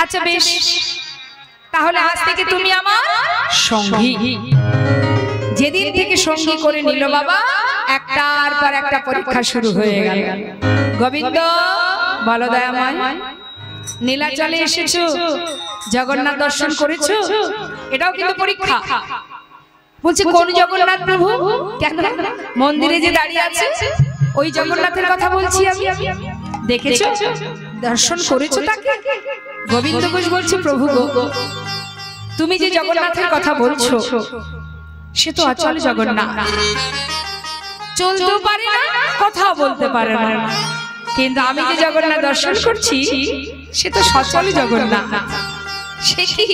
আচ্ছা বেশ, তাহলে আজ থেকে তুমি আমার সঙ্গী। যেদিন থেকে সঙ্গী করে নিল বাবা, একটার পর একটা পরীক্ষা শুরু হয়ে গেল। গোবিন্দ বলো দয়াময়, নীলাচলে এসেছো, জগন্নাথ দর্শন করেছো, এটাও কিন্তু পরীক্ষা। বলছে কোন জগন্নাথ প্রভু? কেন? মন্দিরে যে দাঁড়িয়ে আছে ওই জগন্নাথের কথা বলছি আমি। দেখেছো, দর্শন করেছো তাকে? গোবিন্দ ঘোষ বলছে, প্রভু গো, তুমি যে জগন্নাথের কথা বলছো সে তো অচল জগন্নাথ, চলতেও পারে না, কথাও বলতে পারে না। কিন্তু আমি যে জগন্নাথ দর্শন করছি সে তো সচল জগন্নাথ। সে কি?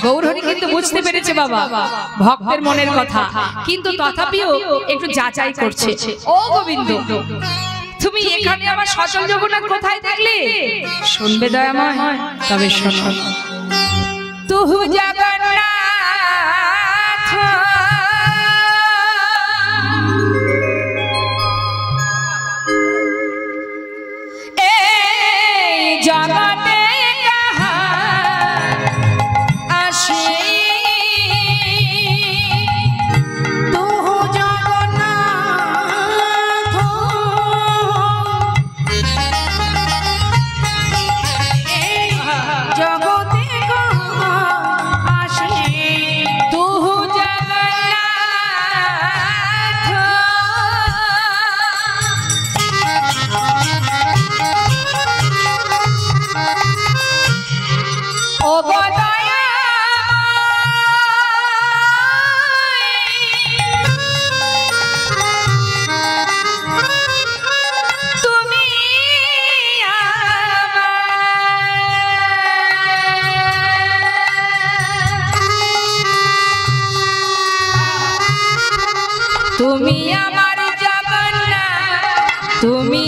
গৌরহরি কিন্তু বুঝতে পেরেছে বাবা ভক্তের মনের কথা, কিন্তু তথাপিও একটু যাচাই করছে। ও গোবিন্দ, তুমি এখানে আমার সচল জগন্নাথ কোথায় দেখলে? শুনবে দয়াময়? তবে শোনো। তুহু জগন্নাথ জগতে আসে, তুহু জগন্নাথ জগতে আসে, তুহু জগন্নাথ। ও দয়া তুমি তুমি আমার জগন্নাথ, তুমি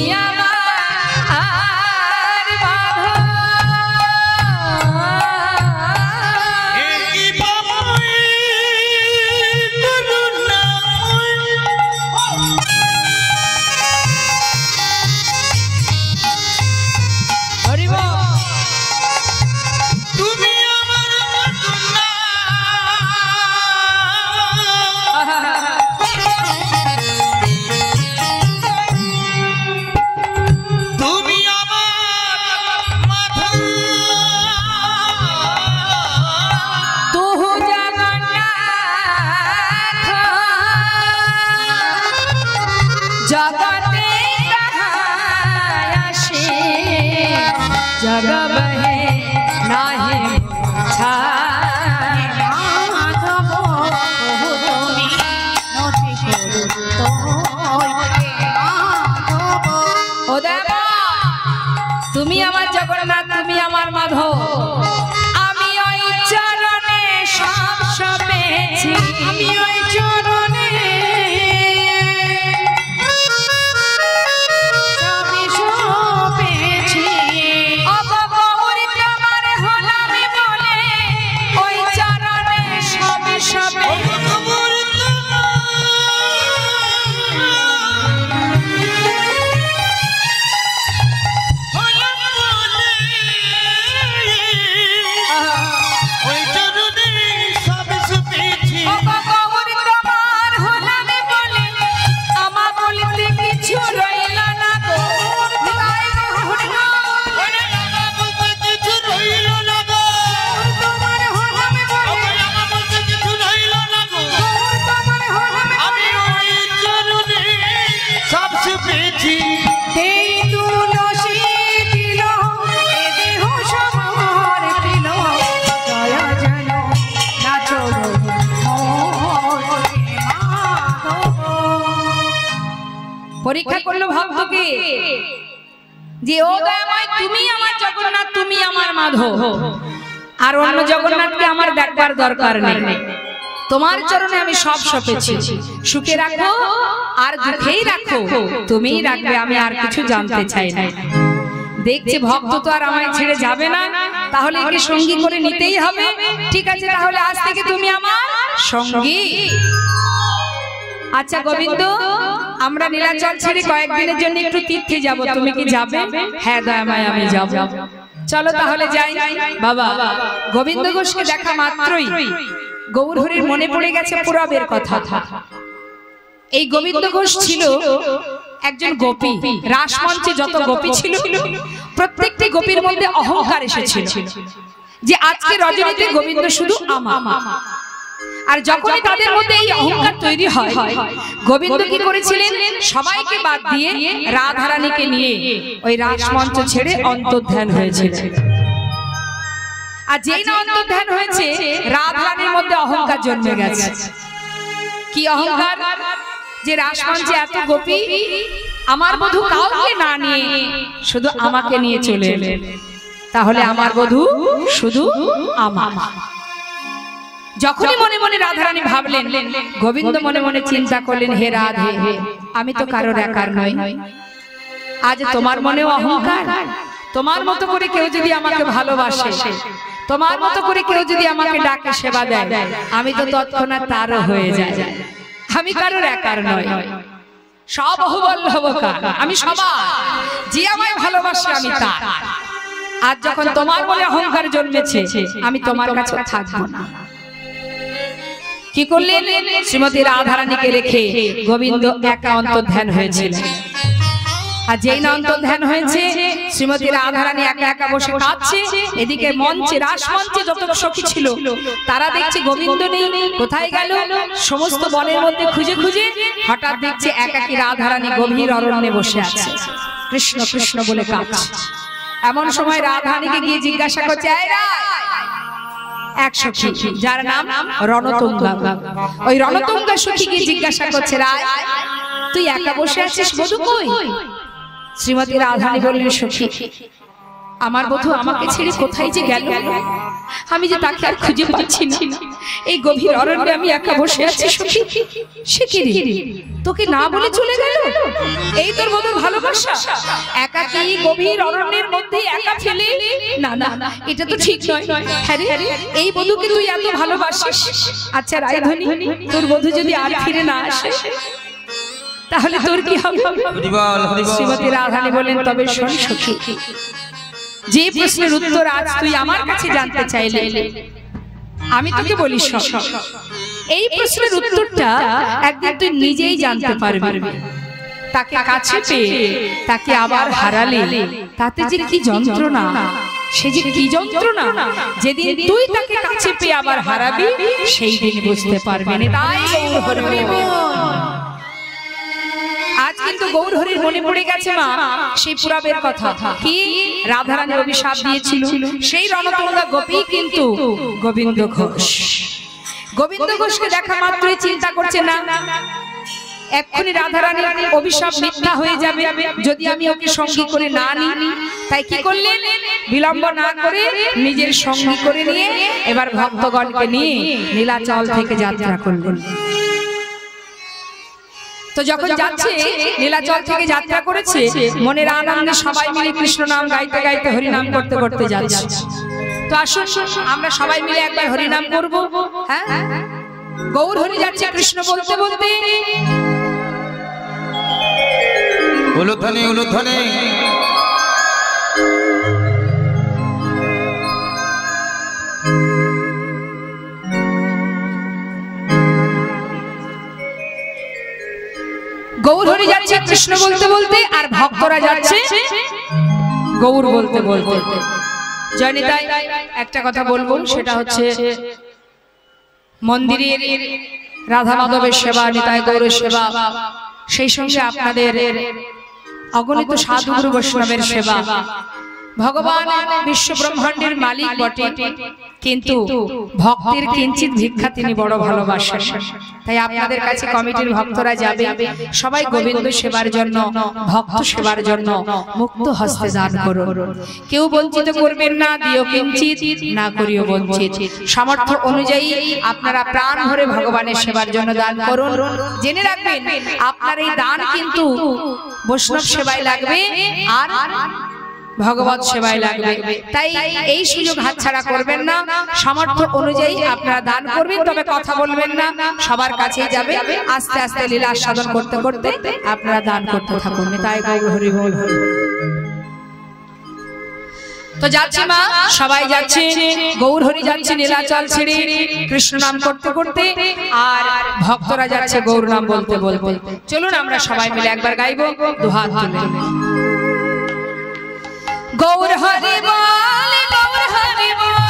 जगते आशे जगब है नाहे छाए माधव তুমি নথি করু তো মাধব ও দেবা তুমি আমার জগন্নাথ তুমি আমার মাধব আমি ওই চরণে সব সপেছি আমি ওই চরণে সবই পেয়েছি এই তুলসী দিল এ দেহ সবার দিল দয়া যেন না চলো পরীক্ষা করলো ভক্তকে যে ও দয়াময় তুমি আমার জগন্নাথ তুমি আমার মাধব আর অন্য জগন্নাথকে আমার দেখবার দরকার নেই তোমার চরণে আমি সব সপেছি সুখে রাখো আর দুঃখেই রাখো তুমিই রাখবে আমি আর কিছু জানতে চাই না দেখছে ভক্ত তো আর আমায় ছেড়ে যাবে না তাহলে একে সঙ্গী করে নিতেই হবে ঠিক আছে তাহলে আজ থেকে তুমি আমার সঙ্গী আচ্ছা গোবিন্দ আমরা নীলাচল ছেড়ে কয়েকদিনের জন্য একটু তীর্থে যাব তুমি কি যাবে হ্যাঁ দয়াময় আমি যাব চলো তাহলে যাই বাবা গোবিন্দ ঘোষকে দেখা মাত্রই গৌর হরির মনে পড়ে গেছে পুরাবের কথা এই গোবিন্দ ঘোষ ছিল একজন গোপী রাসমঞ্চে যত গোপী ছিল প্রত্যেকটি গোপীর মধ্যে অহংকার এসেছিল যে আজকে রজনীতে গোবিন্দ শুধু আমার আর যখনই তাদের মধ্যে এই অহংকার তৈরি হয় গোবিন্দ কি করেছিলেন সবাইকে বাদ দিয়ে রাধারানীকে নিয়ে ওই রাসমঞ্চ ছেড়ে অন্তর্ধান হয়েছিল আর যেই না অন্তর্ধান হয়েছে রাধারানীর মধ্যে অহংকার জন্মে গেছে কি অহংকার যে রাসমঞ্চে এত গোপী আমার বধূ কাউকে না নিয়ে শুধু আমাকে নিয়ে চলে এলেন তাহলে আমার বধূ শুধু আমার যখনই মনে মনে রাধারানী ভাবলেন গোবিন্দ মনে মনে চিন্তা করলেন হে রাধে আমি তো কারোর একার নই আজ তোমার মনেও অহংকার তোমার মতো করে কেউ যদি আমাকে ভালোবাসে তোমার মতো করে কেউ যদি আমাকে ডাকে সেবা দেয় আমি তো তৎক্ষণাৎ তারও হয়ে যায় আমি কারোর একার নই সব বহুবল্লভকার আমি সবার যে আমায় ভালোবাসে আমি তার আজ যখন তোমার মনে অহংকার জন্মেছে আমি তোমার কাছে থাকবো না কি করলেন শ্রীমতী রাধারানীকে রেখে গোবিন্দ একা অন্তর্ধান হয়েছিল আর যেই না অন্তর্ধান হয়েছে শ্রীমতী রাধারানী একা একা বসে কাঁদছে এদিকে মঞ্চে রাসমঞ্চে যত সখী ছিল তারা দেখছে গোবিন্দ নেই কোথায় গেল সমস্ত বনের মধ্যে খুঁজে খুঁজে হঠাৎ দেখছে একাকী রাধারানী গভীর অরণ্যে বসে আছে কৃষ্ণ কৃষ্ণ বলে কাঁদছে এমন সময় রাধারানীকে গিয়ে জিজ্ঞাসা করছে এক সখী যার নাম রণতুঙ্গা ওই রণতুঙ্গা সখী গিয়ে জিজ্ঞাসা করছে রায় তুই একা বসে আছিস বধূ কই শ্রীমতী রাধারানী বললেন সখী আমার বধূ আমাকে ছেড়ে কোথায় যে গেল আমি যে তাকে আর খুঁজে পাচ্ছি না এই গভীর অরণ্যে আমি একা বসে আছি সখী সে কি রে তোকে না বলে চলে গেল এই তোর বধূর ভালোবাসা একাকী গভীর অরণ্যের মধ্যে একা ফেলে না না এটা তো ঠিক নয় হ্যাঁ রে এই বধূকে তুই এত ভালোবাসিস আচ্ছা রায়ধনী তোর বধূ যদি আর ফিরে না আসে তাহলে তোর কি হবে শ্রীমতী রাধারানী বলেন তবে শোন সখী যে প্রশ্নের উত্তর আজ তুই আমার কাছে জানতে চাইলে আমি তোকে বলি এই প্রশ্নের উত্তরটা একদিন তুই নিজেই জানতে পারবি তাকে কাছে পেয়ে তাকে আবার হারালে তাতে যে কি যন্ত্রণা সে যে কি যন্ত্রণা যেদিন তুই তাকে কাছে পেয়ে আবার হারাবি সেই দিন বুঝতে পারবি না তাই আজ কিন্তু গৌর হরির মনে পড়ে গেছে মা সেই পুরাবের কথা কি রাধারানী অভিশাপ দিয়েছিল সেই রণতুঙ্গা গোপী কিন্তু গোবিন্দ ঘোষ গোবিন্দ ঘোষকে দেখা মাত্রই চিন্তা করছে না এক্ষুনি রাধারানীর অভিশাপ মিথ্যা হয়ে যাবে যদি আমি ওকে সঙ্গী করে না নিই তাই কি করলেন বিলম্ব না করে নিজের সঙ্গী করে নিয়ে এবার ভক্তগণকে নিয়ে নীলাচল থেকে যাত্রা করলেন তো যখন যাচ্ছে নীলাচল থেকে যাত্রা করেছে মনের আনন্দে সবাই মিলে কৃষ্ণ নাম গাইতে গাইতে হরি নাম করতে করতে যাচ্ছে তো আসুন আমরা সবাই মিলে একবার হরি নাম করব হ্যাঁ গৌর হরি যাচ্ছে কৃষ্ণ বলতে বলতে উলুধ্বনি উলুধ্বনি গৌর হরি যাচ্ছে কৃষ্ণ বলতে বলতে আর ভক্তরা যাচ্ছে গৌর বলতে বলতে জয়নিতাই একটা কথা বলবো সেটা হচ্ছে মন্দিরের রাধা মাধবের সেবা নিতাই গৌরের সেবা সেই সঙ্গে আপনাদের অগণিত সাধু গুরু বৈষ্ণবের সেবা। ভগবান বিশ্ব ব্রহ্মাণ্ডের মালিক বটে, কিন্তু ভক্তের কিঞ্চিত ভিক্ষা তিনি বড় ভালোবাসেন। তাই আপনাদের কাছে কমিটির ভক্তরা যাবে, সবাই গোবিন্দ সেবার জন্য, ভক্ত সেবার জন্য মুক্ত হস্তে দান করুন। কেউ বঞ্চিত করবেন না, দিও কিঞ্চিত, না করিও বঞ্চিত। সামর্থ্য অনুযায়ী আপনারা প্রাণ ভরে ভগবানের সেবার জন্য দান করুন। জেনে রাখবেন আপনার এই দান কিন্তু বৈষ্ণব সেবায় লাগবে আর ভগবত সেবায় লাগবে। তাই এই সুযোগ হাতছাড়া করবেন না। সামর্থ্য অনুযায়ী আপনারা দান করবেন, তবে কথা বলবেন না, সবার কাছেই যাবে। আস্তে আস্তে লীলা সাধন করতে করতে আপনারা দান করতে থাকুন। তাই গৌর হরি বল। তো যাচ্ছি মা, সবাই যাচ্ছে, গৌর হরি যাচ্ছে নীলাচল ছেড়ে কৃষ্ণ নাম করতে করতে, আর ভক্তরা যাচ্ছে গৌর নাম বলতে বলতে। চলুন আমরা সবাই মিলে একবার গাইবো দুহাত তুলে। গৌর হরি বল, গৌর হরি বল,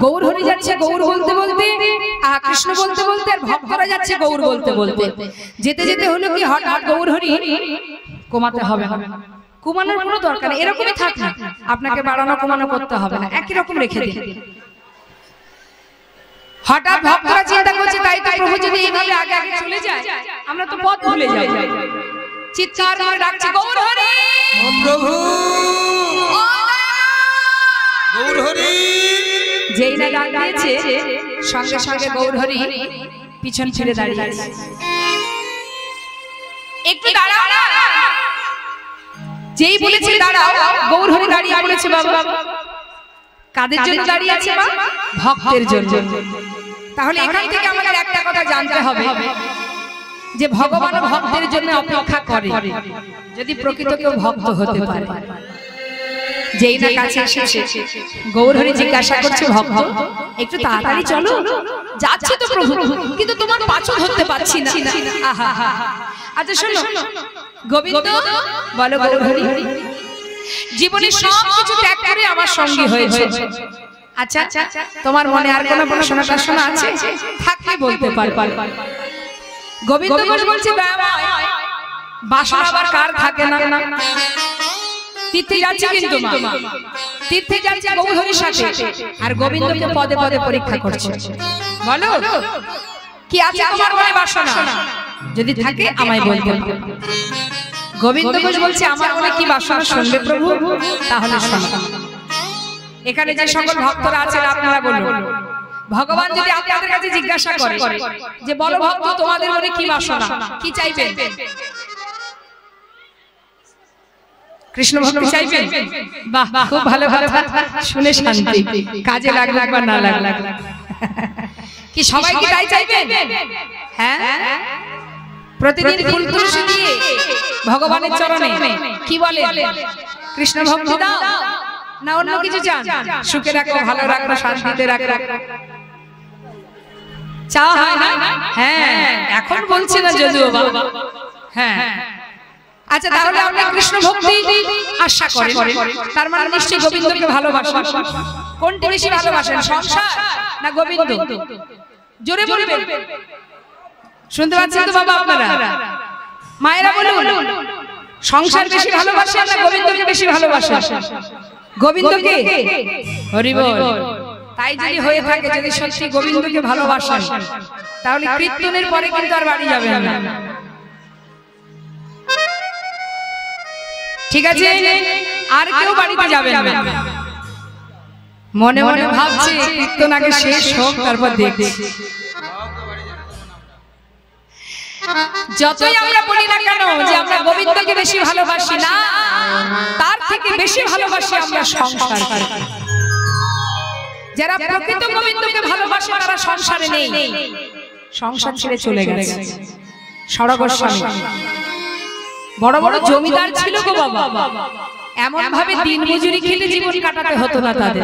গৌর হরি যাচ্ছে গৌর বলতে বলতে, কৃষ্ণ বলতে বলতে, আর ভক্তরা যাচ্ছে গৌর বলতে বলতে। যেতে যেতে হলো কি হঠাৎ গৌর হরি কমাতে হবে না, কমানোর কোনো দরকার নেই, এরকমই থাক না, আপনাকে বাড়ানো কমানো করতে হবে না, একই রকম রেখে দিন। হঠাৎ ভক্তরা চিন্তা করছে তাই তাই প্রভু যদি এইভাবে আগে আগে চলে যায় আমরা তো পথ ভুলে যাব। চিৎকার করে ডাকছে গৌর হরি, ও প্রভু গৌর হরি। যেই না ডাক দিয়েছে সঙ্গে সঙ্গে গৌর হরি পিছন ফিরে দাঁড়িয়ে আছে। একটু দাঁড়াও, যেই বলেছে দাঁড়াও, গৌর হরি দাঁড়িয়ে বলেছে বাবা কাদের জন্য দাঁড়িয়ে আছে মা? ভক্তের জন্য। তাহলে এখান থেকে আমাদের একটা কথা জানতে হবে যে ভগবান ভক্তের জন্য অপেক্ষা করে, যদি প্রকৃত কেউ ভক্ত হতে পারে। যেই না কাছে এসেছে গৌর হরি জিজ্ঞাসা করছে ভক্ত একটু তাড়াতাড়ি চলো, যাচ্ছে তো প্রভু কিন্তু তোমার পাছু ধরতে পারছি না। আচ্ছা শোনো গোবিন্দ বলো গৌর হরি জীবনে সব কিছু ত্যাগ করে আমার সঙ্গী হয়েছে। আচ্ছা তোমার মনে আর কোনো বাসনা টাসনা আছে থাকলে বলতে পারবে। গোবিন্দ বলছে বাসনা আবার কার থাকে না? তীর্থে যাচ্ছে কিন্তু মা, তীর্থে যাচ্ছে গৌর হরির সাথে, আর গোবিন্দকে পদে পদে পরীক্ষা করছে। বলো কি আছে তোমার মনে বাসনা? যদি থাকে আমায় বলতে। গোবিন্দ বলছে আমার মনে কি বাসনা শুনবে প্রভু? তাহলে শোনো। এখানে যে সকল ভক্তরা আছেন আপনারা বলুন, ভগবান যদি আপনাদের কাছে জিজ্ঞাসা করে যে বলো ভক্ত তোমাদের মনে কি বাসনা, কি চাইবেন? কৃষ্ণ ভক্তি চাইবেন? বাহ খুব ভালো ভালো শুনে শান্তি, কাজে লাগবে একবার না লাগবে কি সবাই কি তাই চাইবেন? হ্যাঁ প্রতিদিন ফুল তুলসী দিয়ে ভগবানের চরণে কি বলে কৃষ্ণ ভক্তি দাও না অন্য কিছু চান? সুখে রাখো, ভালো রাখো, শান্তিতে রাখো, চাও হয় না? হ্যাঁ এখন বলছে না যদিও বাবা। হ্যাঁ আচ্ছা তাহলে আপনি কৃষ্ণ ভক্তি আশা করেন, তার মানে নিশ্চয়ই গোবিন্দকে ভালোবাসেন। কোনটা বেশি ভালোবাসেন, সংসার না গোবিন্দ? জোরে বলবেন, শুনতে পাচ্ছেন তো বাবা আপনারা? মায়েরা বলুন সংসার বেশি ভালোবাসেন না গোবিন্দকে বেশি ভালোবাসেন? গোবিন্দকে। হরি বল। তাই যদি হয়ে থাকে, যদি সত্যি গোবিন্দকে ভালোবাসেন তাহলে কীর্তনের পরে কিন্তু আর বাড়ি যাবেন না, ঠিক আছে? আর কেউ বাড়িতে যাবেন না। মনে মনে ভাবছে কীর্তন আগে শেষ হোক তারপর দেখছি। যতই আমরা বলি না কেন যে আমরা গোবিন্দকে বেশি ভালোবাসি না, তার থেকে বেশি ভালোবাসি আমরা সংসার। যারা প্রকৃত গোবিন্দকে ভালোবাসে তারা সংসারে নেই, সংসার ছেড়ে চলে গেছে। সরগোস্বামী বড় বড় জমিদার ছিল গো বাবা, এমন ভাবে দিন মজুরি খেলে জীবন কাটাতে হতো না তাদের।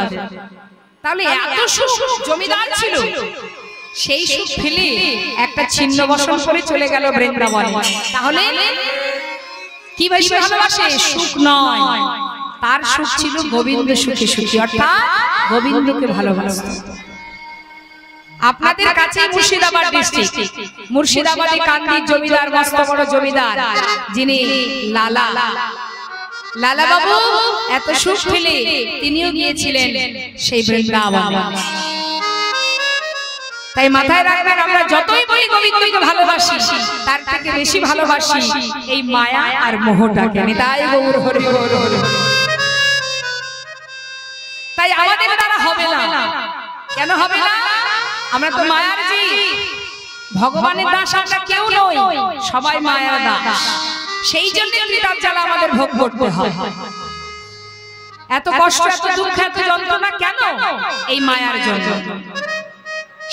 তাহলে এত সুখ জমিদার ছিল, সেই সুখ ফেলে একটা ছিন্ন বসন করে চলে গেল বৃন্দাবনে। তাহলে কি বেশি ভালোবাসে? সুখ নয়, তার সুখ ছিল গোবিন্দ সুখে সুখী, অর্থাৎ গোবিন্দকে ভালোবাসত। আপনাদের কাছে মুর্শিদাবাদ ডিস্ট্রিক্ট, মুর্শিদাবাদে কান্দির জমিদার, মস্ত বড় জমিদার যিনি লালা, লালা বাবু এত সুখ ফেলে তিনিও গিয়েছিলেন সেই বৃন্দাবন। তাই মাথায় রাখবেন, আমরা যতই বলি গোবিন্দকে ভালোবাসি, তার থেকে বেশি ভালোবাসি এই মায়া আর মোহটাকে। তাই গৌর হরি হরি হরি। তাই আমাদের দ্বারা হবে না। কেন হবে না? আমরা তো মায়ার জীব, ভগবানের দাস আমরা কেউ নই, সবাই মায়ার দাস। সেই জন্য তার জ্বালা আমাদের ভোগ করতে হয়। এত কষ্ট, এত দুঃখ, এত যন্ত্রণা কেন? এই মায়ার জন্য।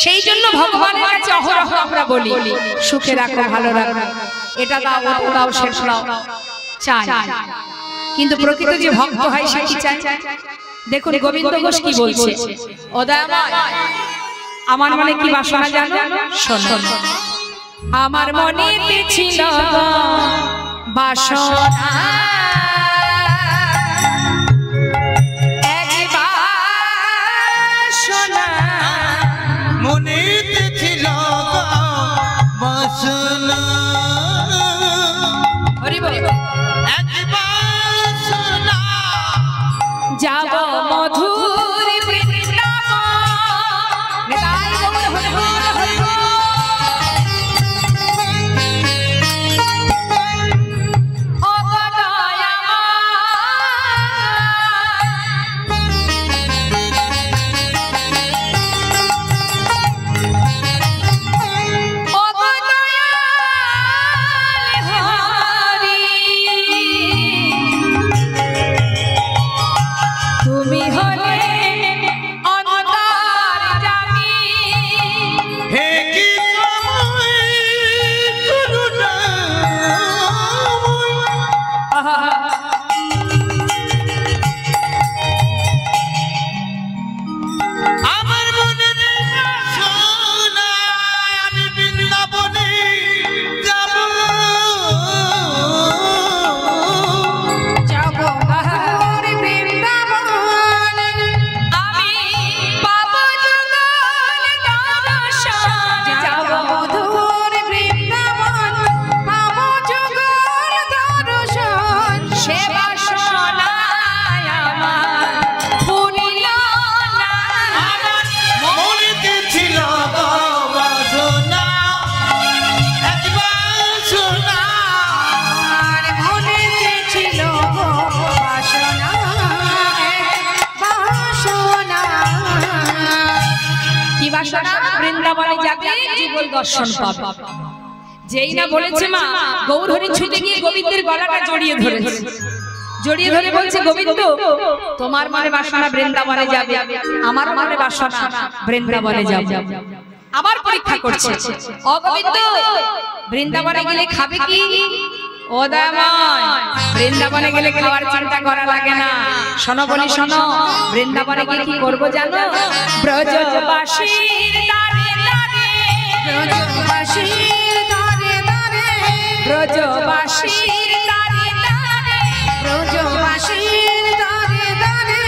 সেই জন্য ভগবানের কাছে অহরহ আমরা বলি, সুখে রাখো, ভালো রাখো, এটা দাও, ওটা দাও, সেটা দাও, চাই। কিন্তু প্রকৃত যে ভক্ত হয় সে কি চায়? দেখুন গোবিন্দ ঘোষ কি বলছে, ও দয়াময় আমার মনে কি বাসনা জানো? শোনো, আমার মনে ছিল বাসনা, মনেতে ছিল বাসনা, একবার শোনা যাব মধুর বৃন্দাবন। বৃন্দাবনে যাবে যুগল দর্শন পাবে। যেই না বলেছে মা, গৌর হরি ছুটে গিয়ে গোবিন্দের গলাটা জড়িয়ে ধরেছে, জড়িয়ে ধরে বলছে, গোবিন্দ তোমার মনে বাসনা বৃন্দাবনে যাবে, আমার মনে বাসনা বৃন্দাবনে যাবে। আবার পরীক্ষা করছে, ও গোবিন্দ বৃন্দাবনে গেলে খাবে কি? ও দয়াময় বৃন্দাবনে গেলে খাওয়ার চিন্তা করা লাগে না। শোনো বলি শোনো, বৃন্দাবনে গিয়ে কি করবো জানো? ব্রজবাসীর দারে দারে, ব্রজবাসীর দারে দারে, ব্রজবাসীর দারে দারে, ব্রজবাসীর দারে দারে,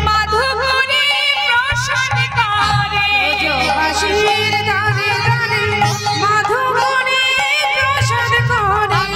মাধুকরী প্রসাদ করে, ব্রজবাসীর দারে দারে, মাধুকরী প্রসাদ করে।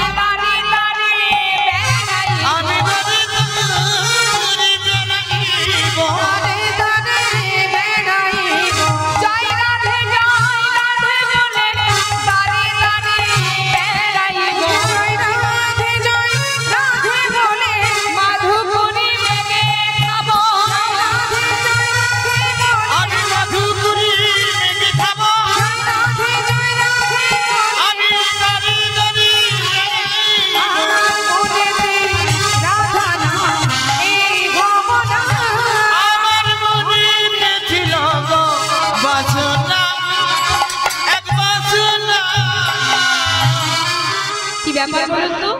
কি ব্যাপার বলুন তো,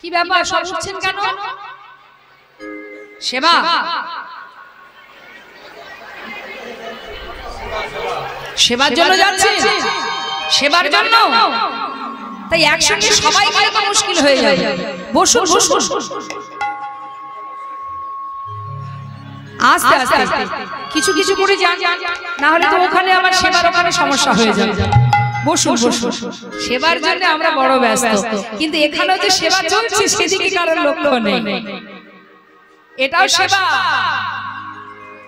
কি ব্যাপার সব উঠছেন কেন? সেবা সেবার জন্য যাচ্ছে, সেবার জন্য। তাই একসঙ্গে সবাই গেলে তো মুশকিল হয়ে যাবে। বসুন বসুন, আস্তে আস্তে কিছু কিছু করে যান, না হলে তো ওখানে আবার সেবার ওখানে সমস্যা হয়ে যাবে। বসুন বসুন, সেবার জন্য আমরা বড় ব্যস্ত, কিন্তু এখানেও যে সেবা চলছে সেদিকে কারোর লক্ষ্য নেই। এটাও সেবা,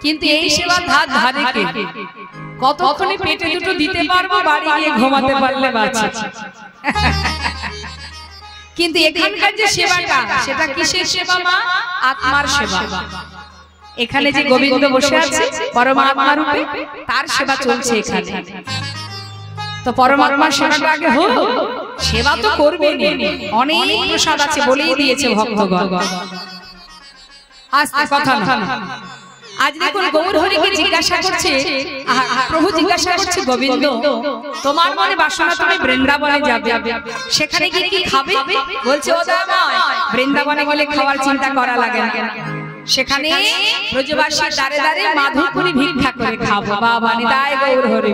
কিন্তু এই সেবা ধার ধারে কে? কতক্ষণে পেটে দুটো দিতে পারবো, বাড়ি গিয়ে ঘুমাতে পারলে বাঁচে। কিন্তু এখানকার যে সেবাটা, সেটা কিসের সেবা মা? আত্মার সেবা। এখানে যে গোবিন্দ বসে আছে পরমাত্মা রূপে, তার সেবা চলছে এখানে। তো পরমাত্মার সেবাটা আগে হোক, সেবা তো করবেনই, অনেক প্রসাদ আছে বলেই দিয়েছে ভক্তগণ। আস্তে কথা না। আজ দেখুন গৌর হরিকে জিজ্ঞাসা করছে, প্রভু জিজ্ঞাসা করছে, গোবিন্দ তোমার মনে বাসনা, তুমি বৃন্দাবনে যাবে, সেখানে গিয়ে কি খাবে? বলছে ও দামাই, বৃন্দাবনে গেলে খাওয়ার চিন্তা করা লাগে না, সেখানে ব্রজবাসীর দ্বারে দ্বারে মাধুপুরি ভিক্ষা করে খাবো। বাবা নিতাই গৌর হরি।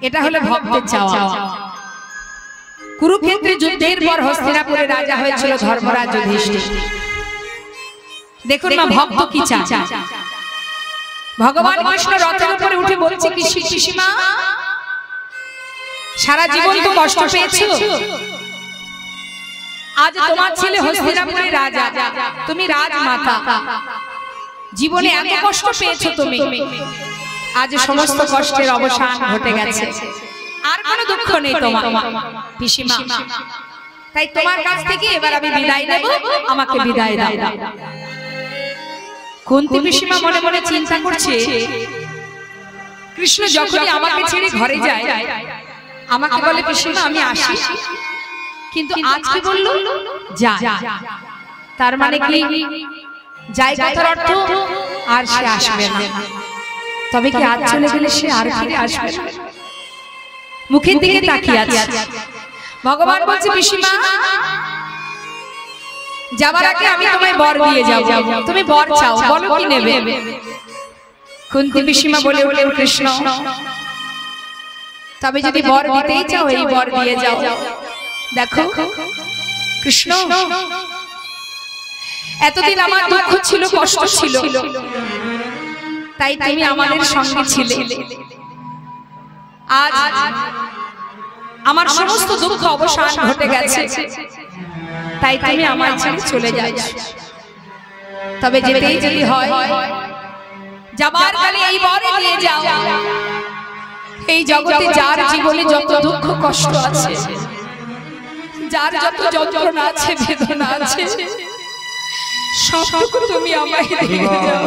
এটা হলো ভক্তের চাওয়া। কুরুক্ষেত্রে যুদ্ধের পর হস্তিনাপুরে রাজা হয়েছিল ধর্মরাজ যুধিষ্ঠির। দেখুন না ভক্ত কি চায়। ভগবান কৃষ্ণ রথের উপরে উঠে বলছে, কৃষ্ণা সারা জীবন তো কষ্ট পেয়েছো, আজ তোমার ছেলে হস্তিনাপুরে রাজা, তুমি রাজমাতা, জীবনে এত কষ্ট পেয়েছো তুমি, আজ সমস্ত কষ্টের অবসান ঘটে গেছে, আর কোনো দুঃখ নেই তোমার পিসিমা। তাই তোমার কাছ থেকে এবার আমি বিদায় নেব, আমাকে বিদায় দাও। কুন্তী পিসিমা মনে মনে চিন্তা করছে, কৃষ্ণ যখনই আমাকে ছেড়ে ঘরে যায়, আমাকে বলে পিসিমা আমি আসি, কিন্তু আজকে বলল যা। তার মানে কি যাই কথার অর্থ আর সে আসবে না। তবে কি আজ চলে গেলে সে আর ফিরে আসবে না? মুখের দিকে তাকিয়ে আছে। ভগবান বলছে, পিসিমা যাবার আগে আমি তোমায় বর দিয়ে যাব, তুমি বর চাও, বলো কি নেবে? কুন্তী পিসিমা বলে উঠলেন, কৃষ্ণ তবে যদি বর দিতেই চাও এই বর দিয়ে যাও। দেখো কৃষ্ণ, এতদিন আমার দুঃখ ছিল, কষ্ট ছিল, তাই তুমি আমাদের সঙ্গে ছিলে। আজ আমার সমস্ত দুঃখ অবসান ঘটে গেছে, তাই তুমি আমার ছেড়ে চলে যাচ্ছ। তবে যেতেই যদি হয়, যাবার কালে এই বর নিয়ে যাও। এই জগতে যার জীবনে যত দুঃখ কষ্ট আছে, যার যত যন্ত্রণা আছে, বেদনা আছে, সবটুকু তুমি আমায় দিয়ে যাও।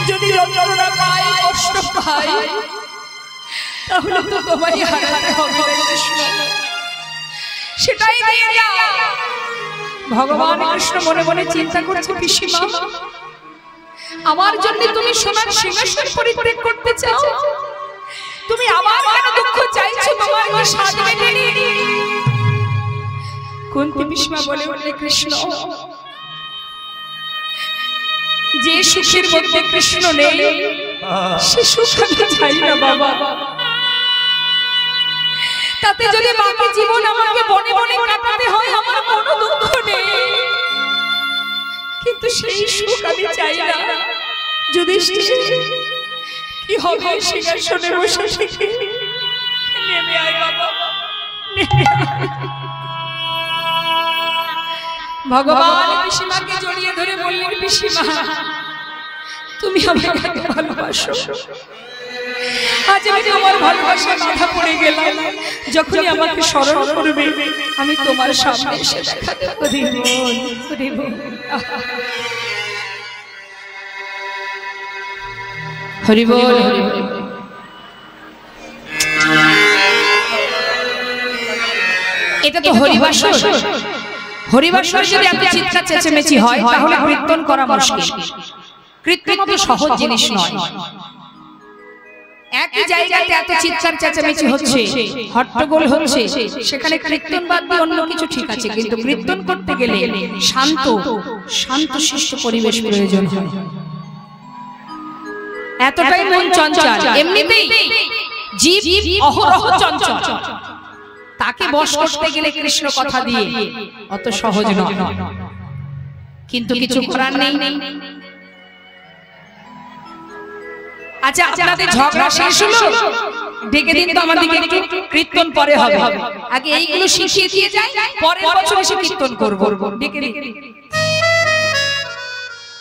যদি যন্ত্রণা পাই, কষ্ট পাই, তাহলে তো তোমায় হারাতে হবে কৃষ্ণ, সেটাই দিয়ে যাও। ভগবান কৃষ্ণ মনে মনে চিন্তা করছে, পিসিমা আমার জন্য তুমি সোনার সিংহাসন পরিত্যাগ করতে চাও? তুমি আবার কেন দুঃখ চাইছো? তোমার কি স্বাদ মেটেনি? কুন্তী পিসিমা বলে উঠলে, কৃষ্ণ যে সুখের মধ্যে কৃষ্ণ নেই, সে সুখ আমি চাই না বাবা। তাতে যদি বাকি জীবন আমাকে বনে বনে কাটাতে হয়, আমার কোনো দুঃখ নেই, কিন্তু সেই সুখ আমি চাই না। যুধিষ্ঠির কি হবে? সিংহাসনে বসে থেকে নেমে আয় বাবা, নেমে আয়। ভগবান পিসিমাকে জড়িয়ে ধরে বললেন, পিসিমা তুমি আমাকে ভালোবাসো, আজ আমি তোমার ভালোবাসায় বাধা পড়ে গেলাম। যখনই আমাকে স্মরণ করবে, আমি তোমার সামনে এসে দেখা দেব। হরি বল। এটা তো হরিবাসর। হরিবাসর যদি এত চিৎকার চেঁচামেচি হয়, তাহলে কীর্তন করা মুশকিল। কীর্তন তো সহজ জিনিস নয়। একই জায়গাতে এত চিৎকার চেঁচামেচি হচ্ছে, হট্টগোল হচ্ছে, সেখানে কীর্তন বাদ দিয়ে অন্য কিছু ঠিক আছে, কিন্তু কীর্তন করতে গেলে শান্ত শান্তশিষ্ট পরিবেশ প্রয়োজন হয়। এতটাই মন চঞ্চল, এমনিতেই জীব অহরহ চঞ্চল, তাকে বশ করতে গেলে কৃষ্ণ কথা দিয়ে অত সহজ নয়, কিন্তু কিছু করার নেই। আচ্ছা, আপনাদের ঝগড়া শেষ হলো, ডেকে দিন তো আমাদেরকে একটু, কীর্তন পরে হবে, আগে এইগুলো শিখিয়ে দিয়ে যাই, পরের বছর এসে কীর্তন করব। ডেকে দিন।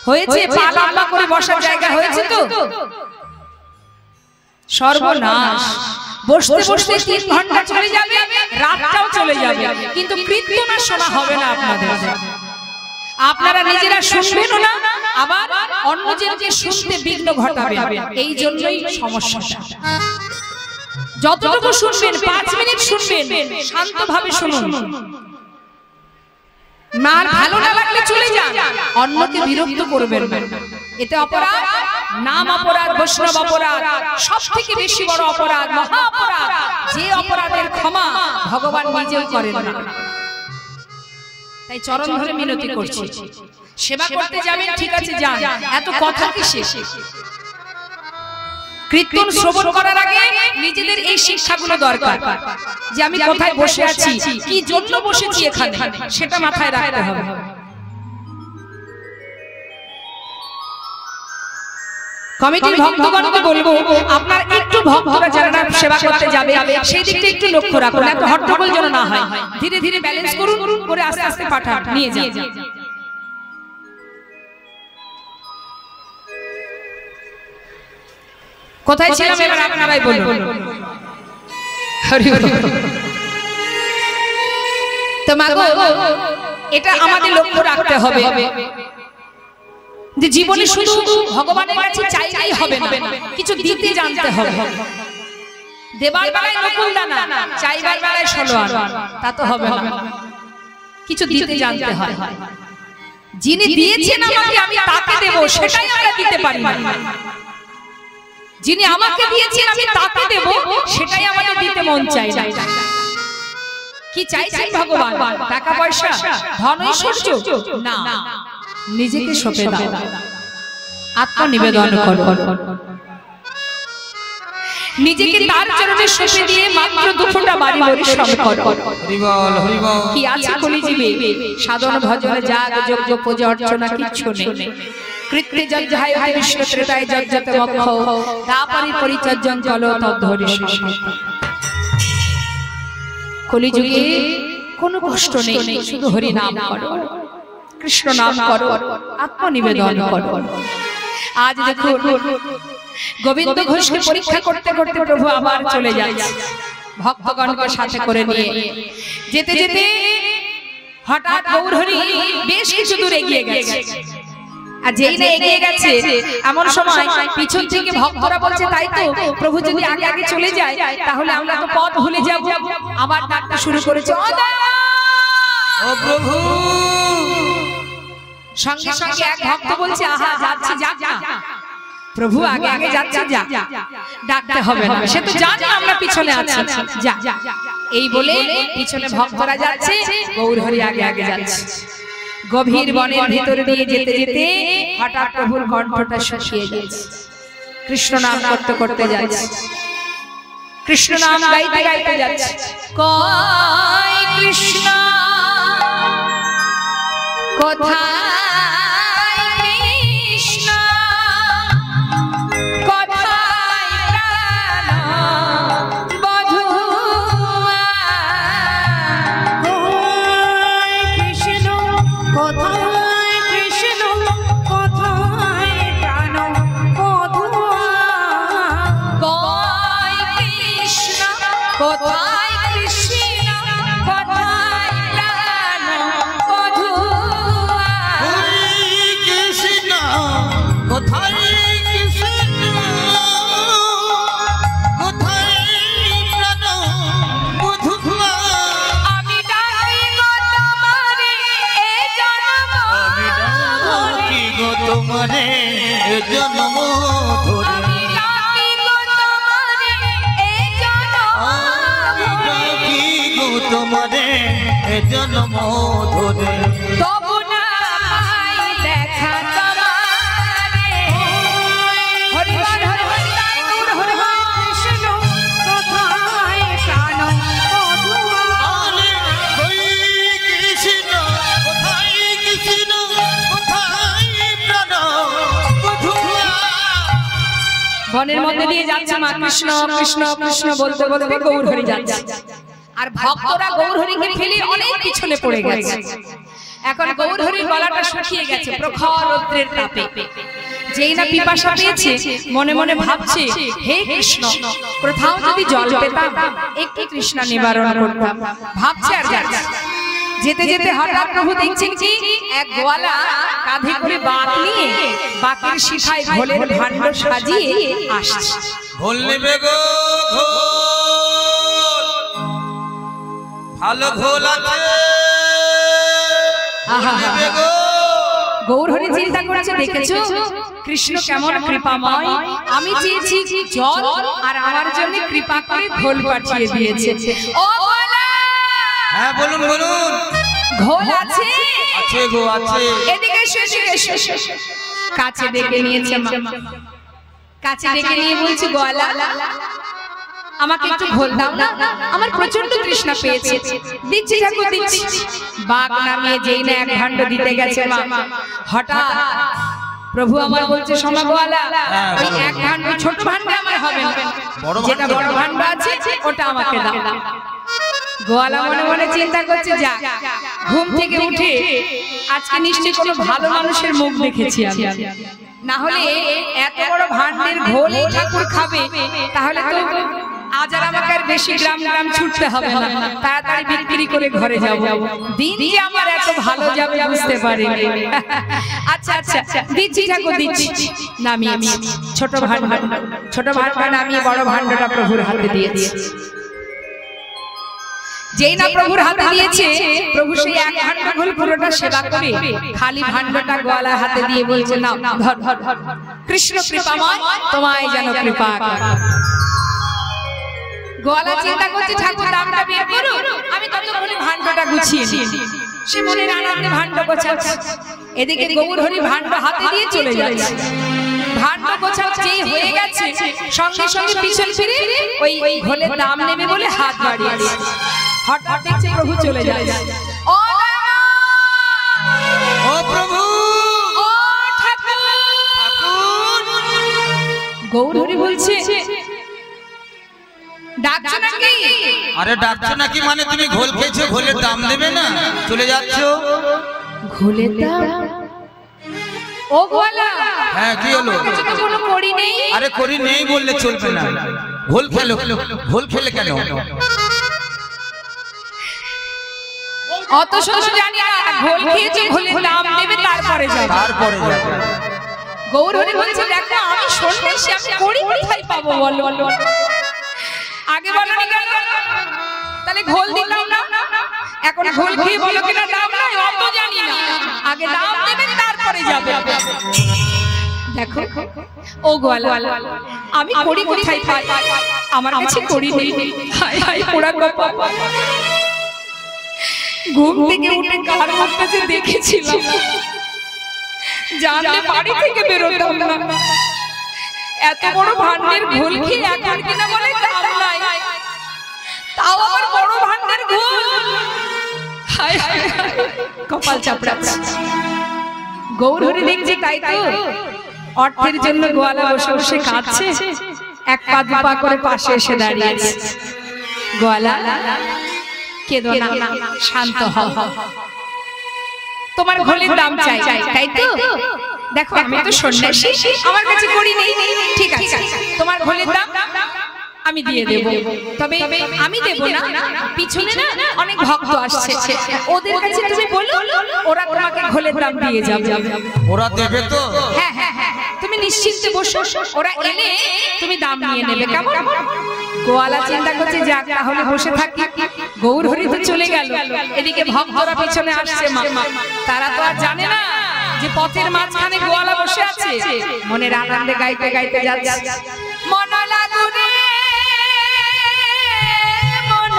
হয়েছে, পা লম্বা করে বসার জায়গা হয়েছে তো? সর্বনাশ, বসতে বসতে 3 ঘন্টা চলে যাবে, রাতটাও চলে যাবে, কিন্তু কীর্তন আর শোনা হবে না আপনাদের। আপনারা নিজেরা শুনবেনও না, আবার অন্যজনকে শুনতে বিঘ্ন ঘটাবে, এই জন্যই সমস্যা। যতটুকু শুনবেন 5 মিনিট শুনবেন, শান্তভাবে শুনুন। মার ভালো না লাগলে চলে যান, অন্যকে বিরক্ত করবেন না, এতে অপরাধ, নাম অপরাধ, বৈষ্ণব অপরাধ, সবথেকে বেশি বড় অপরাধ, মহা অপরাধ, যে অপরাধের ক্ষমা ভগবান নিজেও করেন না। তাই চরণ ধরে মিনতি করছি, সেবা করতে যাবেন ঠিক আছে যান, এত কথা কিসের? কীর্তন শ্রবণ করার আগে নিজেদের এই শিক্ষাগুলো দরকার, যে আমি কোথায় বসে আছি, কি জন্য বসেছি এখানে, সেটা মাথায় রাখতে হবে। কমিটির ভক্তগণকে বলবো, আপনার একটু ভক্তরা যারা সেবা করতে যাবে সেই দিকটা একটু লক্ষ্য রাখুন, এত হট্টগোল যেন না হয়, ধীরে ধীরে ব্যালেন্স করুন, করে আস্তে আস্তে পাঠান, নিয়ে যান। কোথায় ছিলাম এবার আপনারাই বলুন। হরি হরি। তো মাগো, এটা আমাদের লক্ষ্য রাখতে হবে যে জীবনে শুধু ভগবানের কাছে চাইলেই হবে না, কিছু দিতে জানতে হবে। দেবার বেলায় নকুল দানা, চাইবার বেলায় ষোলোয়ার, তা তো হবে না, কিছু দিতে জানতে হয়। যিনি দিয়েছেন আমাকে, আমি তাকে দেব, সেটাই আমরা দিতে পারি না। যিনি আমাকে দিয়েছেন আমি তাকে দেব, সেটাই আমাদের দিতে মন চাই না। কি চাইছেন ভগবান? টাকা পয়সা, ধন ঐশ্বর্য না, নিজেকে সঁপে দাও, আত্মনিবেদন করো, নিজেকে তার চরণে সঁপে দিয়ে মাত্র 2 ফোঁটা বাড়ি পরিশ্রম করো। কি আছে কলিজীবে? সাধন ভজন যাগ যজ্ঞ পূজা অর্চনা কিচ্ছু নেই। কৃত্রে যজ্ঞায় বিষ্ণু ত্রেতায় যজ্ঞতে মক্ষ, তাপরি পরিচর্যং কলো তদ্ধরি সংস্কৃত। কলিযুগে কোনো কষ্ট নেই, শুধু হরি নাম করো, কৃষ্ণ নাম করো, আত্মনিবেদন করো। আজ দেখুন, গোবিন্দ ঘোষকে পরীক্ষা করতে করতে প্রভু আবার চলে যাচ্ছে ভক্তগণকে সাথে করে নিয়ে। যেতে যেতে হঠাৎ গৌরহরি বেশ কিছু দূর এগিয়ে গেছে, আর যেই না এগিয়ে গেছে এমন সময় পিছন থেকে ভক্তরা বলছে, তাই তো প্রভু যদি আগে আগে চলে যায় তাহলে আমরা তো পথ ভুলে যাব। আবার ডাকতে শুরু করেছে, ও প্রভু। সঙ্গে সঙ্গে এক ভক্ত বলছে, আহা যাচ্ছে, যাক না, প্রভু আগে আগে যাচ্ছে, যা, ডাকতে হবে না, সে তো জানে আমরা পিছনে আছি, যা। এই বলে পিছনে ভক্তরা যাচ্ছে, গৌরহরি আগে আগে যাচ্ছে। গভীর বনের ভিতর দিয়ে যেতে যেতে হঠাৎ প্রভুর কণ্ঠটা শুকিয়ে গেছে, কৃষ্ণ নাম করতে করতে যাচ্ছে, কৃষ্ণ নাম গাইতে গাইতে যাচ্ছে। কয় কৃষ্ণ কোথায়, কৃষ্ণ কোথায় প্রাণ বধূয়া, কয় কৃষ্ণ কোথায়, কৃষ্ণ কোথায় প্রাণ বধূয়া, কয় কৃষ্ণ কোথায়, কৃষ্ণ কোথায় প্রাণ বধূয়া, কৃষ্ণ কোথায়, কৃষ্ণ কোথায় প্রাণ বধূয়া, আমি ডাকি গো তোমারে এ জন্ম, আমি ডাকি গো তোমারে এ জন্ম ধরে, আমি ডাকি গো তোমারে তোমারে এ জন্ম ধরে তবু না পাই দেখা তোমারে হরি বল হরি বল তাই নূর হরি বল কৃষ্ণ কোথায় প্রাণ মধুয়া আরে হই কৃষ্ণ কোথায় কৃষ্ণ কোথায় প্রাণ মধুয়া বনের মধ্যে দিয়ে যাচ্ছে মা কৃষ্ণ কৃষ্ণ কৃষ্ণ বলতে বলতে গৌর হরি যাচ্ছে আর ভক্তরা গৌর হরিকে ফেলে অনেক পিছনে পড়ে গেছে এখন গৌর হরির গলাটা শুকিয়ে গেছে প্রখর রৌদ্রের তাপে যেই না পিপাসা পেয়েছে মনে মনে ভাবছে হে কৃষ্ণ কোথাও যদি জল পেতাম একটু তৃষ্ণা নিবারণ করতাম ভাবছে আর যাচ্ছে যেতে যেতে হঠাৎ প্রভু দেখছেন কি এক গোয়ালা কাঁধে করে বাঁক নিয়ে বাঁকের শিখায় ঘোলের ভাণ্ড সাজিয়ে আসছে ঘোল নেবে গো ভালো ঘোল আছে নেবে গো গৌর হরি চিন্তা করেছে দেখেছো কৃষ্ণ কেমন কৃপাময় আমি চেয়েছি জল আর আমার জন্য কৃপা করে ঘোল পাঠিয়ে দিয়েছে ও গোয়ালা হ্যাঁ বলুন বলুন ঘোল আছে আছে গো আছে এদিকে এসো কাছে ডেকে নিয়েছে মা কাছে ডেকে নিয়ে বলছে গোয়ালা আমাকে একটু ঘোল দাও না আমার প্রচন্ড তৃষ্ণা পেয়েছে দিচ্ছি ঠাকুর দিচ্ছি বাঘ নামিয়ে যেই না এক ভাণ্ড দিতে গেছে মা হঠাৎ প্রভু আমার বলছে সোমা গোয়ালা ওই এক ভাণ্ড ছোট ভাণ্ড আমার হবে না যেটা বড় ভাণ্ড আছে ওটা আমাকে দাও গোয়ালা মনে মনে চিন্তা করছে যা ঘুম থেকে উঠে আজকে নিশ্চয়ই কোনো ভালো মানুষের মুখ দেখেছি আমি না হলে এত বড় ভাণ্ডের ঘোল ঠাকুর খাবে তাহলে তো আজ আর আমাকে আর বেশি গ্রাম গ্রাম ছুটতে হবে না তাড়াতাড়ি বিক্রি করে ঘরে যাব দিন যে আমার এত ভালো যাবে বুঝতে পারি আচ্ছা আচ্ছা দিচ্ছি ঠাকুর দিচ্ছি নামিয়ে ছোট ভাণ্ড নামিয়ে বড় ভাণ্ডটা প্রভুর হাতে দিয়েছি যেই না প্রভুর হাতে দিয়েছে প্রভু সেই এক ভাণ্ড ঘোল পুরোটা সেবা করে খালি ভাণ্ডটা গোয়ালার হাতে দিয়ে বলছে নাও ধর ধর কৃষ্ণ কৃপাময় তোমায় যেন কৃপা করে গোয়ালা চিন্তা করছে ঠাকুর দামটা বের করো আমি ততক্ষণে ভাণ্ডটা গুছিয়ে নিই সে মনের আনন্দে ভাণ্ড গোছাচ্ছে এদিকে গৌর হরি ভাণ্ড হাতে দিয়ে চলে যাচ্ছে ভাণ্ড গোছাচ্ছেই হয়ে গেছে সঙ্গে সঙ্গে পিছন ফিরে ওই ঘোলের দাম নেবে বলে হাত বাড়িয়েছে হঠাৎ দেখছে প্রভু চলে যায় ও ও প্রভু ও ঠাকুর গৌর হরি বলছে ডাকছো নাকি আরে ডাকছো নাকি মানে তুমি ঘোল খেয়েছো ঘোলের দাম দেবে না চলে যাচ্ছো ঘোলের দাম ও গোয়ালা হ্যাঁ কি হলো কিছু তো কোনো করি নেই আরে করি নেই বললে চলবে না ঘোল খেলে কেন অত শোনো জানি না ঘোল খেয়েছে ঘোলের দাম দেবে তারপরে যাবে গৌর হরি বলছে দেখো আমি সন্ন্যাসী আমি করি কোথায় পাবো বলো আগে বলনি কেন তাহলে ঘোল দিলাম না এখন ঘোল খেয়ে বলো কিনা দাম নাই অত জানি না আগে দাম দেবে তারপরে যাবে দেখো ও গোয়ালা আমি করি কোথায় পাই আমার কাছে করি নেই হায় হায় পোড়া গপা ঘুম থেকে উঠে কার কাছে দেখেছিলাম জানলে বাড়ি থেকে বেরোতাম না এত বড় ভাণ্ডের ঘোল খেয়ে এখন কিনা বলে দাম নাই তাও আবার বড় ভাণ্ডের ঘোল হায় হায় কপাল চাপড়া গৌর হরি দেখছে তাই তো অর্থের জন্য গোয়ালা বসে বসে কাঁদছে এক পা দু পা করে পাশে এসে দাঁড়িয়েছে গোয়ালা কেঁদো না শান্ত হও তোমার ঘোলের দাম চাই তাই তো দেখো আমি তো সন্ন্যাসী আমার কাছে করি নেই ঠিক আছে তোমার ঘোলের দাম আমি দিয়ে দেব তবে আমি দেব না পিছনে না অনেক ভক্ত আসছে ওদের কাছে তুমি বলো ওরা তোমাকে ঘোলের দাম দিয়ে যাবে ওরা দেবে তো হ্যাঁ হ্যাঁ হ্যাঁ তুমি নিশ্চিন্তে বসো ওরা এলে তুমি দাম নিয়ে নেবে কেমন গোয়ালা চিন্তা করছে যাক তাহলে বসে থাকি গৌর হরি তো চলে গেল এদিকে ভক্তরা পিছনে আসছে মা তারা তো আর জানে না যে পথের মাঝখানে গোয়ালা বসে আছে মনের আনন্দে গাইতে গাইতে যাচ্ছে মন লাগুরে মন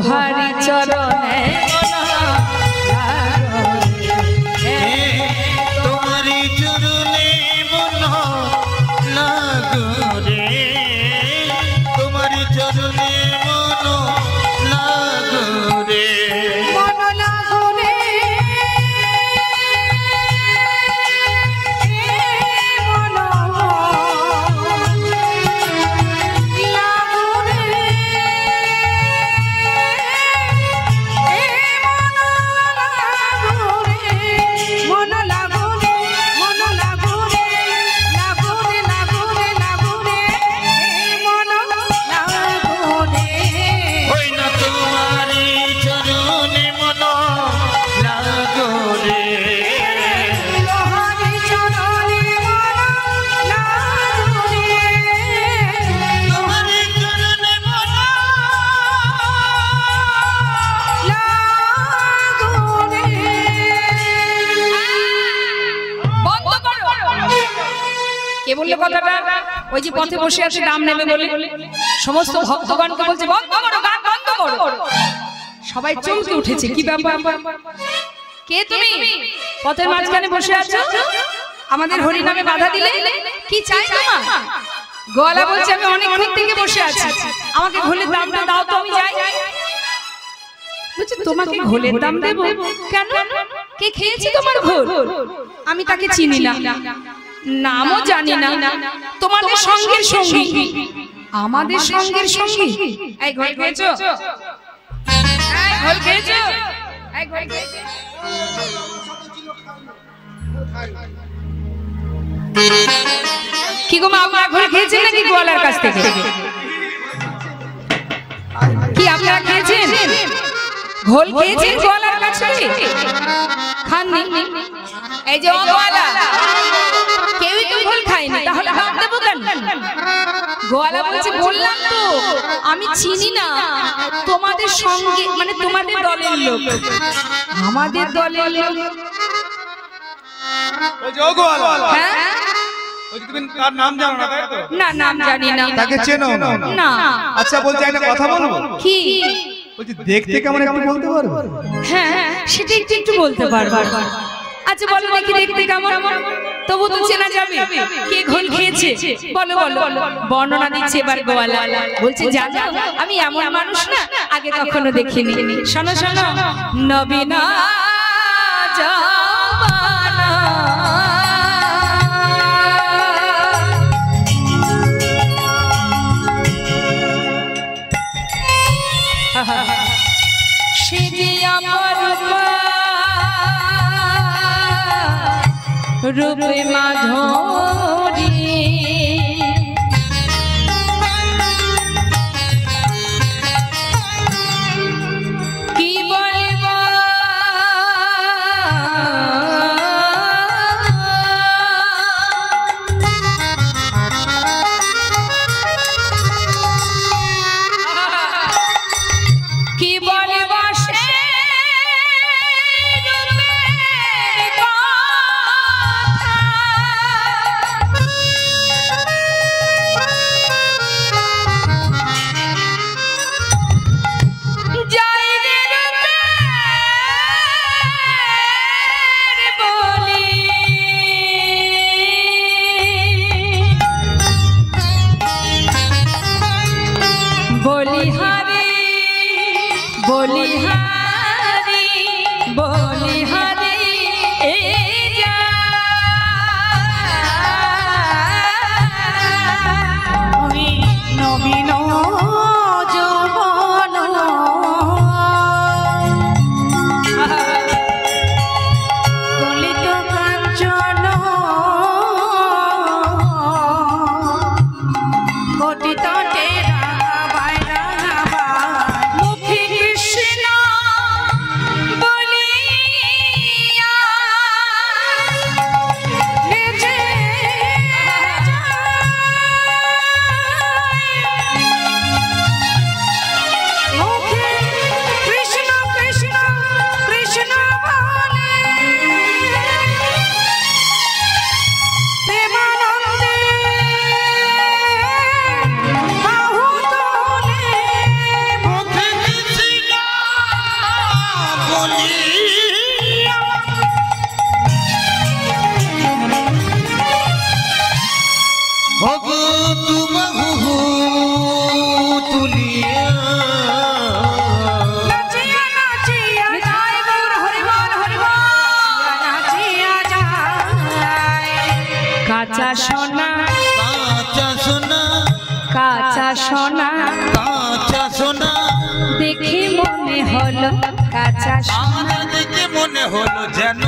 তোহারি চরণে তোমারি চরণে মন লাগো রে, তোমারি চরণে মন লাগো রে। মন লাগো রে, মন লাগো রে, মন লাগো রে, মন লাগো রে, লাগো রে, লাগো রে, লাগো রে, মন লাগো রে। ওই না তোমারি চরণে মন লাগো রে, তোহারি চরণে মন লাগো রে, তোমারি চরণে মন লাগো রে। বন্ধ করো। কে বললো কথাটা? ওই যে পথে বসে আছে দাম নেবে বলে সমস্ত ভক্তগণকে বলছে বন্ধ করো, গান বন্ধ করো। সবাই চমকে উঠেছে, কি ব্যাপার? কে তুমি? পথের মাঝখানে বসে আছো, আমাদের হরি নামে বাধা দিলে? কি চাই তোমার? গোয়ালা বলছে আমি অনেকক্ষণ থেকে বসে আছি, আমাকে ঘোলের দামটা দাও তো আমি যাই। বলছে তোমাকে ঘোলের দাম দেবো কেন? কে খেয়েছে তোমার ঘোল? আমি তাকে চিনি না, নামও জানি না। তোমাদের সঙ্গের সঙ্গী, আমাদের সঙ্গের সঙ্গী। এই ঘোল খেয়েছো? এই ঘোল খেয়েছো? এই ঘোল খেয়েছো? কি গো মা, আপনারা ঘোল খেয়েছেন নাকি গোয়ালার কাছ থেকে? কি আপনারা খেয়েছেন? ঘোল খেয়েছেন গোয়ালার কাছ থেকে? খাননি? এই যে ও গোয়ালা, কেউই তো ঘোল খায়নি, তাহলে ভাত দেবো কেন? গোয়ালা বলছে বললাম তো আমি চিনি না, তোমাদের সঙ্গে মানে তোমাদের দলের লোক, আমাদের দলের লোক। ওই যে ও গোয়ালা, হ্যাঁ ওই যে তুমি তার নাম জানো না তাই তো? না, নাম জানি না। তাকে চেনো না? না। আচ্ছা বলছি একটা কথা বলবো? কি? বলছি দেখতে কেমন একটু বলতে পারবো? হ্যাঁ সেটা একটু একটু বলতে পারবো। আচ্ছা বলো দেখি দেখতে কেমন, তবু তো চেনা যাবে কে ঘোল খেয়েছে। বলো বলো, বর্ণনা দিচ্ছে এবার গোয়ালা। বলছে জানো আমি এমন মানুষ না আগে কখনো দেখিনি। শোনো শোনো, নবীনা জামানা সিজিয়া পরবা রূপে মাধুরী, কি বলিব কি বলিব সে রূপের কথা। যাই রে রূপের বলি, বলিহারি বলিহারি বলিহারি এ যা ওই নবীন যৌবন কলিত কাঞ্চন ঘটিত টেরা বাইরা মুখে কৃষ্ণ বলিয়া বেজে তুলিয়া ওগো তুবাহু তুলিয়া নাচিয়া নাচিয়া যায় গৌর হরি বল হরি বল নাচিয়া যায় কাঁচা সোনা কাঁচা সোনা কাঁচা সোনা কাঁচা সোনা দেখে মনে হলো কাঁচা সোনা আমার দেখে মনে হলো যেন